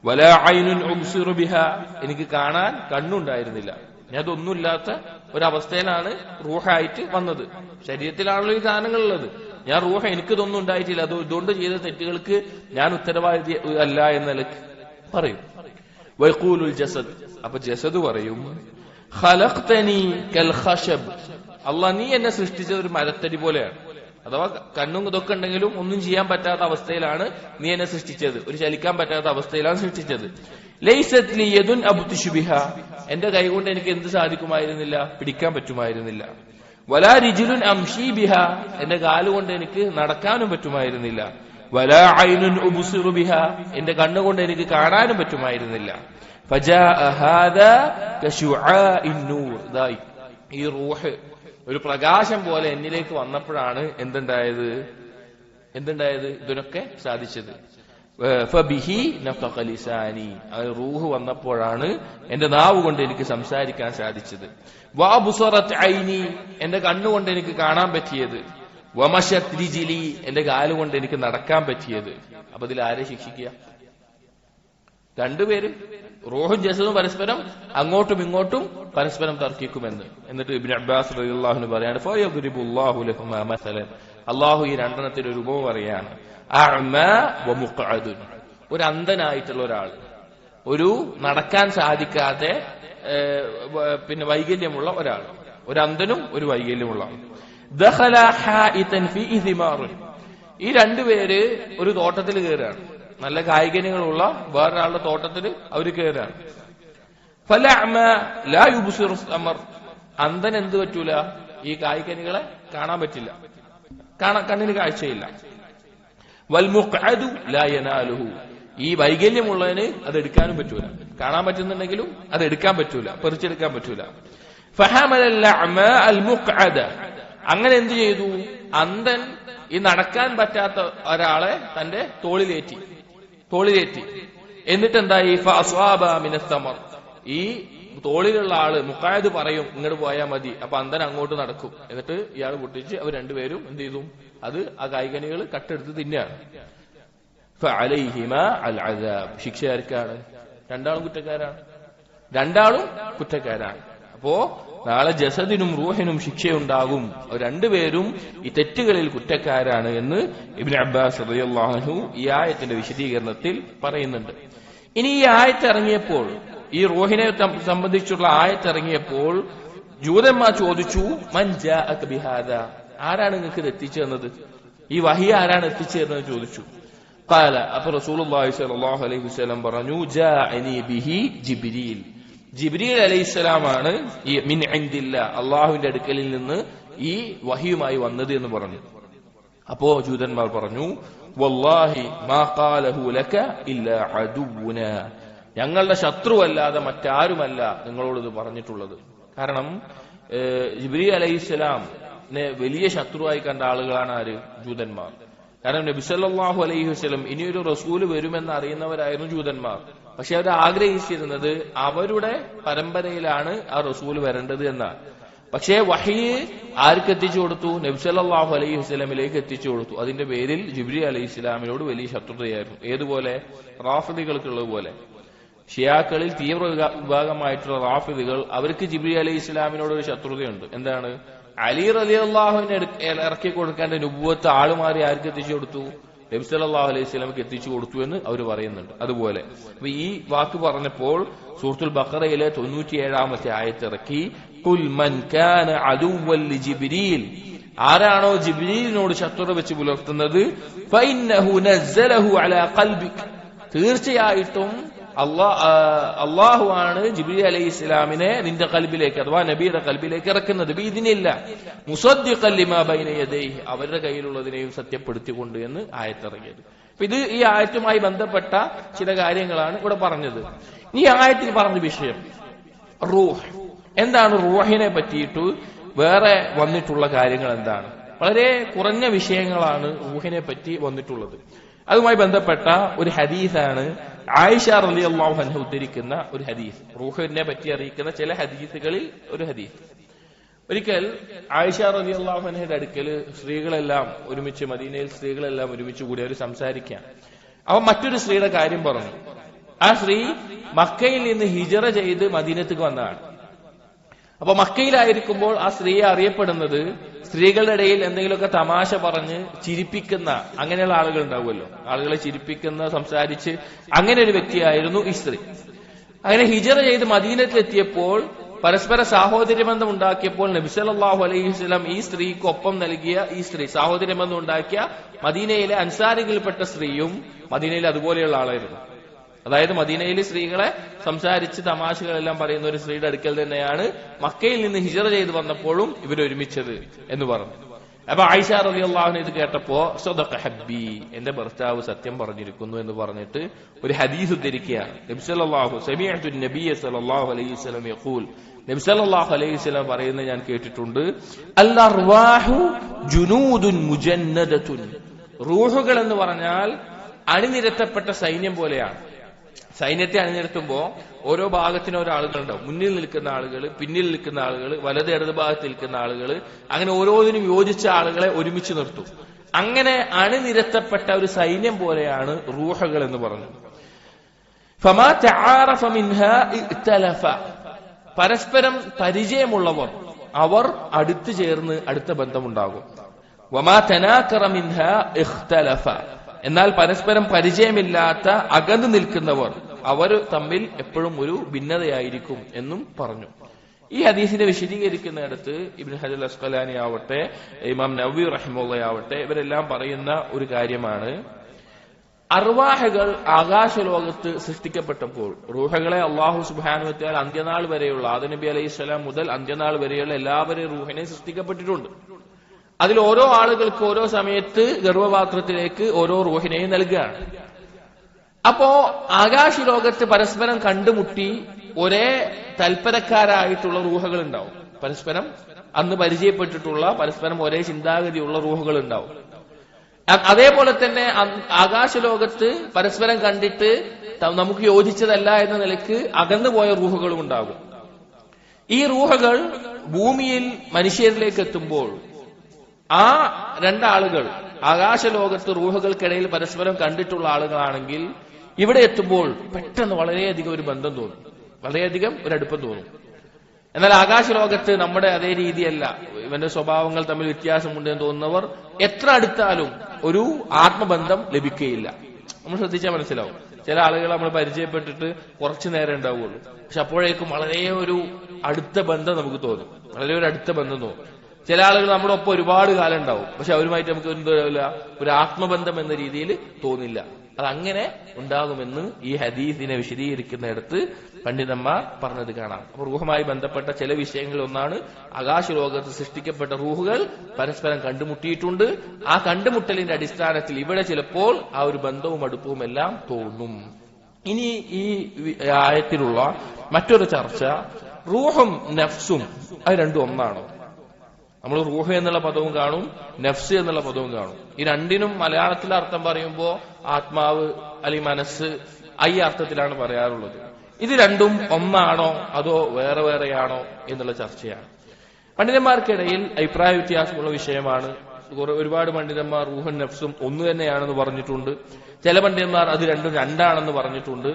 വലാ ഐനുൻ ഉബ്സിറു ബിഹാ, എനിക്ക് കാണാൻ കണ്ണുണ്ടായിരുന്നില്ല. ഞാൻ അതൊന്നുമില്ലാത്ത ഒരവസ്ഥയിലാണ് റൂഹായിട്ട് വന്നത്. ശരീരത്തിലാണല്ലോ ഈ സാധനങ്ങളുള്ളത്. ഞാൻ റൂഹ, എനിക്കിതൊന്നും ഉണ്ടായിട്ടില്ല, അതുകൊണ്ട് ചെയ്ത തെറ്റുകൾക്ക് ഞാൻ ഉത്തരവാദി അല്ല എന്ന നിലക്ക് പറയും. വയഖൂലുൽ ജസദ്, അപ്പൊ ജസദ് പറയും, ഖലഖ്തനി കൽ ഖശബ്. അല്ലാഹ്, നീ എന്നെ സൃഷ്ടിച്ചത് ഒരു മരത്തടി പോലെയാണ്. അഥവാ കണ്ണും ഇതൊക്കെ ഉണ്ടെങ്കിലും ഒന്നും ചെയ്യാൻ പറ്റാത്ത അവസ്ഥയിലാണ് നീ എന്നെ സൃഷ്ടിച്ചത്. ഒരു ചലിക്കാൻ പറ്റാത്ത അവസ്ഥയിലാണ് സൃഷ്ടിച്ചത്. ലൈസത് ലി യദുൻ അബ്തുശു ബിഹാ, എന്റെ കൈ കൊണ്ട് എനിക്ക് എന്ത് സാധിക്കുമായിരുന്നില്ല? പിടിക്കാൻ പറ്റുമായിരുന്നില്ല. വലാ റിജുലുൻ അംശി ബിഹാ, എന്റെ കാലുകൊണ്ട് എനിക്ക് നടക്കാനും പറ്റുമായിരുന്നില്ല. വലാ ഐനുൻ ഉബ്സിറു ബിഹാ, എന്റെ കണ്ണുകൊണ്ട് എനിക്ക് കാണാനും പറ്റുമായിരുന്നില്ല. ഫജാഅ ഹാദാ കശുആഇൻ നൂർ. ഈ റൂഹ് ഒരു പ്രകാശം പോലെ എന്നിലേക്ക് വന്നപ്പോഴാണ് എന്തുണ്ടായത്? ഇതിനൊക്കെ സാധിച്ചത്. ഫബിഹി നഫഖ ലിസാനി, റൂഹ് വന്നപ്പോഴാണ് എന്റെ നാവ് കൊണ്ട് എനിക്ക് സംസാരിക്കാൻ സാധിച്ചത്. വഅബ്സറത് ഐനി, എന്റെ കണ്ണുകൊണ്ട് എനിക്ക് കാണാൻ പറ്റിയത്. വമശത് റിജ്ലി, എന്റെ കാലുകൊണ്ട് എനിക്ക് നടക്കാൻ പറ്റിയത്. അപ്പൊ ഇതിൽ ആരെ ശിക്ഷിക്കുക? രണ്ടുപേര്, റൂഹും ജസദും പരസ്പരം അങ്ങോട്ടും ഇങ്ങോട്ടും പരസ്പരം തർക്കിക്കുമെന്ന്. എന്നിട്ട് ഇബ്നു അബ്ബാസ് റളിയല്ലാഹു അൻഹു പറയാണ്, ഫയദ്രിബുല്ലാഹു ലഹുമാ മസലൻ, അല്ലാഹു ഈ രണ്ടെണ്ണത്തിൽ ഒരു ഉപമ പറയാണ്. അഅ്മാ വമുഖഅദുൻ, ഒരു അന്ധനായിട്ടുള്ള ഒരാൾ, ഒരു നടക്കാൻ സാധിക്കാതെ പിന്നെ വൈകല്യമുള്ള ഒരാൾ, ഒരു അന്ധനും ഒരു വൈകല്യമുള്ള ആൾ. ദഖല ഹായിതൻ ഫീ ഇസ്മാറുൻ, ഈ രണ്ടുപേര് ഒരു തോട്ടത്തിൽ കയറുകയാണ്. നല്ല കായികനികളുള്ള വേറൊരാളുടെ തോട്ടത്തിൽ അവർ കയറുകയാണ്. ഫലഅ്മ ലാ യുബ്സിറു സമർ, അന്ധൻ എന്ത് പറ്റൂല? ഈ കായികനികളെ കാണാൻ പറ്റില്ല, കണ്ണിന് കാഴ്ചയില്ല. വൽ മുഖഅദു ലാ യനാലുഹു, ഈ വൈകല്യമുള്ളതിന് അത് എടുക്കാനും പറ്റൂല. കാണാൻ പറ്റുന്നുണ്ടെങ്കിലും അത് എടുക്കാൻ പറ്റൂല, പറിച്ചെടുക്കാൻ പറ്റൂല. ഫഹമല അൽ അഅ്മ അൽ മുഖഅദ, അങ്ങനെ എന്തു ചെയ്തു? അന്ധൻ ഈ നടക്കാൻ പറ്റാത്ത ഒരാളെ തന്റെ തോളിലേറ്റി. എന്നിട്ട് എന്തായി? ഫഅസ്വാബ മിനസ്സമർ, ഈ തോളിലുള്ള ആള് മുഖായത് പറയും ഇങ്ങോട്ട് പോയാൽ മതി, അപ്പൊ അന്ധൻ അങ്ങോട്ട് നടക്കും. എന്നിട്ട് ഇയാൾ പൊട്ടിച്ച് അവർ രണ്ടുപേരും എന്ത് ചെയ്തു? അത് ആ കായ്കനികൾ കട്ടെടുത്ത് തിന്നാണ്. ഫഅലൈഹിമ അൽ അദാബ്, ശിക്ഷ ആർക്കാണ്? രണ്ടാളും കുറ്റക്കാരാണ്. അപ്പോ നാളെ ജസദിനും റൂഹിനും ശിക്ഷയുണ്ടാകും. രണ്ടുപേരും ഈ തെറ്റുകളിൽ കുറ്റക്കാരാണ് എന്ന് ഇബ്നു അബ്ബാസ് റളിയല്ലാഹു അൻഹു ഈ ആയത്തിന്റെ വിശദീകരണത്തിൽ പറയുന്നുണ്ട്. ഇനി ഈ ആയത്ത് ഇറങ്ങിയപ്പോൾ, ഈ റൂഹിനെ സംബന്ധിച്ചുള്ള ആയത്ത് ഇറങ്ങിയപ്പോൾ ജൂതന്മാർ ചോദിച്ചു, മൻ ജാഅക ബിഹാദാ, ആരാണ് നിങ്ങൾക്ക് ഇത് എത്തിച്ചു തന്നത്? ഈ വഹി ആരാണ് എത്തിച്ചു തരുന്നത് ചോദിച്ചു. ഖാല, അപ്പൊ റസൂലുള്ളാഹി സ്വല്ലല്ലാഹു അലൈഹി വസല്ലം പറഞ്ഞു, ജാഅനി ബിഹി ജിബ്രീൽ, ജിബ്രീൽ അലൈഹിസ്സലാമാണ് ഈ മിൻ ഇൻദില്ലാ, അള്ളാഹുവിന്റെ അടുക്കലിൽ നിന്ന് ഈ വഹിയുമായി വന്നത് എന്ന് പറഞ്ഞു. അപ്പോ ജൂതന്മാർ പറഞ്ഞു, വല്ലാഹി മാ ഖാലഹു ലക ഇല്ലാ അദുവുനാ, ഞങ്ങളുടെ ശത്രുവല്ലാതെ മറ്റാരുമല്ല നിങ്ങളോട് ഇത് പറഞ്ഞിട്ടുള്ളത്. കാരണം ജിബ്രീൽ അലൈഹിസ്സലാമിനെ വലിയ ശത്രുവായി കണ്ട ആളുകളാണ് ആര്? ജൂതന്മാർ. കാരണം നബി സല്ലല്ലാഹു അലൈഹി വസല്ലം ഇനിയൊരു റസൂല് വരുമെന്ന് അറിയുന്നവരായിരുന്നു ജൂതന്മാർ. പക്ഷെ അവർ ആഗ്രഹിച്ചിരുന്നത് അവരുടെ പരമ്പരയിലാണ് ആ റസൂല് വരേണ്ടത് എന്നാണ്. പക്ഷേ വഹി ആർക്ക് എത്തിച്ചു കൊടുത്തു? നബി സല്ലല്ലാഹു അലൈഹി വസല്ലമിലേക്ക് എത്തിച്ചു കൊടുത്തു. അതിന്റെ പേരിൽ ജിബ്രീൽ അലൈഹി ഇസ്ലാമിനോട് വലിയ ശത്രുതയായിരുന്നു. ഏതുപോലെ? റാഫിദികൾക്കുള്ളത് പോലെ. ഷിയാക്കളിൽ തീവ്ര വിഭാഗമായിട്ടുള്ള റാഫിദികൾ, അവർക്ക് ജിബ്രീൽ അലൈഹി ഇസ്ലാമിനോട് ഒരു ശത്രുതയുണ്ട്. എന്താണ്? അലി റളിയല്ലാഹുവിനെ ഇറക്കി കൊടുക്കേണ്ട നുബുവത്ത് ആളുമാറി ആർക്ക് എത്തിച്ചു കൊടുത്തു? നബി സല്ലല്ലാഹു അലൈഹി വസല്ലമക്ക് എത്തിച്ചു കൊടുത്തു എന്ന് അവർ പറയുന്നുണ്ട്. അതുപോലെ അപ്പൊ ഈ വാക്ക് പറഞ്ഞപ്പോൾ സൂറത്തുൽ ബഖറയിലെ 97-ാമത്തെ ആയത്ത് ഇറക്കി, ഖുൽ മൻ കാന അദുവ്വൻ ലിജിബ്രീൽ, ആരാണോ ജിബ്രീലിനോട് ശത്രുത വെച്ച് പുലർത്തുന്നത്, ഫഇന്നഹു നസ്സലഹു അലാ ഖൽബിക്, തീർച്ചയായിട്ടും അള്ളാഹുവാണ് ജിബ്രീൽ അലൈഹി ഇസ്ലാമിനെ നിന്റെ കൽബിലേക്ക്, അഥവാ നബിയുടെ കൽബിലേക്ക് ഇറക്കുന്നത്. ബിഇദ്നില്ല മുസദ്ദിഖൻ ലിമാ ബൈന യദൈഹി, അവരുടെ കയ്യിലുള്ളതിനെയും സത്യപ്പെടുത്തിക്കൊണ്ട് എന്ന് ആയത്തിറങ്ങിയത്. അപ്പൊ ഇത് ഈ ആയത്തുമായി ബന്ധപ്പെട്ട ചില കാര്യങ്ങളാണ് ഇവിടെ പറഞ്ഞത്. ഈ ആയത്തിൽ പറഞ്ഞ വിഷയം റൂഹ് എന്താണ്? റൂഹിനെ പറ്റിയിട്ട് വേറെ വന്നിട്ടുള്ള കാര്യങ്ങൾ എന്താണ്? വളരെ കുറഞ്ഞ വിഷയങ്ങളാണ് റൂഹിനെ പറ്റി വന്നിട്ടുള്ളത്. അതുമായി ബന്ധപ്പെട്ട ഒരു ഹദീസാണ് ആയിഷ റളിയല്ലാഹു അൻഹ ഉദ്ധരിക്കുന്ന ഒരു ഹദീസ്. റൂഹിനെ പറ്റി അറിയിക്കുന്ന ചില ഹദീസുകളിൽ ഒരു ഹദീസ്. ഒരിക്കൽ ആയിഷ റളിയല്ലാഹു അൻഹയുടെ അടുക്കൽ സ്ത്രീകളെല്ലാം ഒരുമിച്ച്, മദീനയിൽ സ്ത്രീകളെല്ലാം ഒരുമിച്ച് കൂടി അവർ സംസാരിക്കാം. അവൻ മറ്റൊരു സ്ത്രീയുടെ കാര്യം പറഞ്ഞു. ആ സ്ത്രീ മക്കയിൽ നിന്ന് ഹിജറ ചെയ്ത് മദീനത്തേക്ക് വന്നതാണ്. അപ്പൊ മക്കയിലായിരിക്കുമ്പോൾ ആ സ്ത്രീയെ അറിയപ്പെടുന്നത് സ്ത്രീകളുടെ ഇടയിൽ എന്തെങ്കിലുമൊക്കെ തമാശ പറഞ്ഞ് ചിരിപ്പിക്കുന്ന അങ്ങനെയുള്ള ആളുകൾ ഉണ്ടാവുമല്ലോ, ആളുകളെ ചിരിപ്പിക്കുന്ന, സംസാരിച്ച് അങ്ങനെ ഒരു വ്യക്തിയായിരുന്നു ഈ സ്ത്രീ. അങ്ങനെ ഹിജറ ചെയ്ത് മദീനത്തിലെത്തിയപ്പോൾ പരസ്പര സാഹോദര്യബന്ധം ഉണ്ടാക്കിയപ്പോൾ നബി സല്ലല്ലാഹു അലൈഹി വസല്ലം ഈ സ്ത്രീക്കൊപ്പം നൽകിയ, ഈ സ്ത്രീ സാഹോദര്യബന്ധം ഉണ്ടാക്കിയ മദീനയിലെ അൻസാരികളിൽപ്പെട്ട സ്ത്രീയും മദീനയിൽ അതുപോലെയുള്ള ആളായിരുന്നു. അതായത് മദീനയിൽ സ്ത്രീകളെ സംസാരിച്ച് തമാശകളെല്ലാം പറയുന്ന ഒരു സ്ത്രീയുടെ അടുക്കൽ തന്നെയാണ് മക്കയിൽ നിന്ന് ഹിജറ ചെയ്ത് വന്നപ്പോഴും ഇവരൊരുമിച്ചത് എന്ന് പറഞ്ഞു. അപ്പൊ ആയിഷ റളിയല്ലാഹു അൻഹ ഇത് കേട്ടപ്പോ സദഖ ഹബ്ബി, എന്റെ ഭർത്താവ് സത്യം പറഞ്ഞിരിക്കുന്നു എന്ന് പറഞ്ഞിട്ട് ഒരു ഹദീസ് ഉദ്ധരിക്കുകയാണ്. നബി സല്ലല്ലാഹു അലൈഹി വസല്ലം യഖൂൽ, നബി സല്ലല്ലാഹു അലൈഹി വസല്ലം പറയുന്നത് ഞാൻ കേട്ടിട്ടുണ്ട്, അൽ അർവാഹു ജുനൂദുൻ മുജന്നദതുൻ, റൂഹുകൾ എന്ന് പറഞ്ഞാൽ അണിനിരത്തപ്പെട്ട സൈന്യം പോലെയാണ്. സൈന്യത്തെ അണിനിരത്തുമ്പോ ഓരോ ഭാഗത്തിനും ഓരോ ആളുകളുണ്ടാവും. മുന്നിൽ നിൽക്കുന്ന ആളുകൾ, പിന്നിൽ നിൽക്കുന്ന ആളുകൾ, വലത് ഇടത് ഭാഗത്ത് നിൽക്കുന്ന ആളുകൾ, അങ്ങനെ ഓരോന്നിനും യോജിച്ച ആളുകളെ ഒരുമിച്ച് നിർത്തും. അങ്ങനെ അണിനിരത്തപ്പെട്ട ഒരു സൈന്യം പോലെയാണ് റൂഹുകൾ എന്ന് പറഞ്ഞത്. ഫമാ തആറഫ മിൻഹാ ഇഖ്തലഫ, പരസ്പരം പരിചയമുള്ളവർ അവർ അടുത്തു ചേർന്ന് അടുത്ത ബന്ധമുണ്ടാകും. വമാ തനാകറ മിൻഹാ ഇഖ്തലഫ, എന്നാൽ പരസ്പരം പരിചയമില്ലാത്ത അകന്നു നിൽക്കുന്നവർ അവർ തമ്മിൽ എപ്പോഴും ഒരു ഭിന്നതയായിരിക്കും എന്നും പറഞ്ഞു. ഈ ഹദീസിനെ വിശദീകരിക്കുന്നിടത്ത് ഇബ്നു ഹജർ അസ്ഖലാനി ആവട്ടെ, ഇമാം നവവി റഹിമഹുല്ലാഹി ആവട്ടെ, ഇവരെല്ലാം പറയുന്ന ഒരു കാര്യമാണ്, അർവാഹുകൾ ആകാശലോകത്ത് സൃഷ്ടിക്കപ്പെട്ടപ്പോൾ റൂഹുകളെ അല്ലാഹു സുബ്ഹാനഹു വ തആല അന്ത്യനാൾ വരെയുള്ള, ആദം നബി അലൈഹിസ്സലാം മുതൽ അന്ത്യനാൾ വരെയുള്ള എല്ലാവരെയും റൂഹിനെ സൃഷ്ടിക്കപ്പെട്ടിട്ടുണ്ട്. അതിൽ ഓരോ ആളുകൾക്ക് ഓരോ സമയത്ത് ഗർഭപാത്രത്തിലേക്ക് ഓരോ റൂഹിനെയും നൽകുകയാണ്. അപ്പോ ആകാശ ലോകത്ത് പരസ്പരം കണ്ടുമുട്ടി ഒരേ തൽപരക്കാരായിട്ടുള്ള റൂഹകൾ ഉണ്ടാവും, പരസ്പരം അന്ന് പരിചയപ്പെട്ടിട്ടുള്ള പരസ്പരം ഒരേ ചിന്താഗതിയുള്ള റൂഹുകൾ ഉണ്ടാവും. അതേപോലെ തന്നെ ആകാശലോകത്ത് പരസ്പരം കണ്ടിട്ട് നമുക്ക് യോജിച്ചതല്ല എന്ന നിലയ്ക്ക് അകന്നുപോയ റൂഹുകളും ഉണ്ടാകും. ഈ റൂഹുകൾ ഭൂമിയിൽ മനുഷ്യരിലേക്ക് എത്തുമ്പോൾ ആ രണ്ടാളുകൾ ആകാശലോകത്ത് റൂഹുകൾക്കിടയിൽ പരസ്പരം കണ്ടിട്ടുള്ള ആളുകളാണെങ്കിൽ ഇവിടെ എത്തുമ്പോൾ പെട്ടെന്ന് വളരെയധികം ഒരു ബന്ധം തോന്നും, വളരെയധികം ഒരു അടുപ്പം തോന്നും. എന്നാൽ ആകാശലോകത്ത് നമ്മുടെ അതേ രീതിയല്ല, ഇവന്റെ സ്വഭാവങ്ങൾ തമ്മിൽ വ്യത്യാസമുണ്ടെന്ന് തോന്നുന്നവർ എത്ര അടുത്താലും ഒരു ആത്മബന്ധം ലഭിക്കുകയില്ല. നമ്മൾ ശ്രദ്ധിച്ചാൽ മനസ്സിലാവും. ചില ആളുകൾ നമ്മൾ പരിചയപ്പെട്ടിട്ട് കുറച്ചു നേരം ഉണ്ടാവുള്ളൂ, പക്ഷെ അപ്പോഴേക്കും വളരെ ഒരു അടുത്ത ബന്ധം നമുക്ക് തോന്നും, വളരെ ഒരു അടുത്ത ബന്ധം തോന്നും. ചില ആളുകൾ നമ്മുടെ ഒപ്പം ഒരുപാട് കാലം ഉണ്ടാവും, പക്ഷെ അവരുമായിട്ട് നമുക്ക് എന്താവില്ല, ഒരു ആത്മബന്ധം എന്ന രീതിയിൽ തോന്നില്ല. അതങ്ങനെ ഉണ്ടാകുമെന്ന് ഈ ഹദീസിനെ വിശദീകരിക്കുന്നിടത്ത് പണ്ഡിതന്മാർ പറഞ്ഞത് കാണാം. അപ്പൊ റൂഹുമായി ബന്ധപ്പെട്ട ചില വിഷയങ്ങളിൽ ഒന്നാണ് ആകാശലോകത്ത് സൃഷ്ടിക്കപ്പെട്ട റൂഹുകൾ പരസ്പരം കണ്ടുമുട്ടിയിട്ടുണ്ട്. ആ കണ്ടുമുട്ടലിന്റെ അടിസ്ഥാനത്തിൽ ഇവിടെ ചിലപ്പോൾ ആ ഒരു ബന്ധവും അടുപ്പവും എല്ലാം തോന്നും. ഇനി ഈ ആയത്തിലുള്ള മറ്റൊരു ചർച്ച, റൂഹും നഫ്സും അത് രണ്ടും ഒന്നാണോ? നമ്മൾ റൂഹ് എന്നുള്ള പദവും കാണും, നഫ്സ് എന്നുള്ള പദവും കാണും. ഈ രണ്ടിനും മലയാളത്തിലെ അർത്ഥം പറയുമ്പോൾ ആത്മാവ് അല്ലെങ്കിൽ മനസ്സ് ഈ അർത്ഥത്തിലാണ് പറയാറുള്ളത്. ഇത് രണ്ടും ഒന്നാണോ അതോ വേറെ വേറെയാണോ എന്നുള്ള ചർച്ചയാണ്. പണ്ഡിതന്മാർക്കിടയിൽ അഭിപ്രായ വ്യത്യാസമുള്ള വിഷയമാണ്. ഒരുപാട് പണ്ഡിതന്മാർ റൂഹും നഫ്സും ഒന്ന് തന്നെയാണെന്ന് പറഞ്ഞിട്ടുണ്ട്. ചില പണ്ഡിതന്മാർ അത് രണ്ടും രണ്ടാണെന്ന് പറഞ്ഞിട്ടുണ്ട്.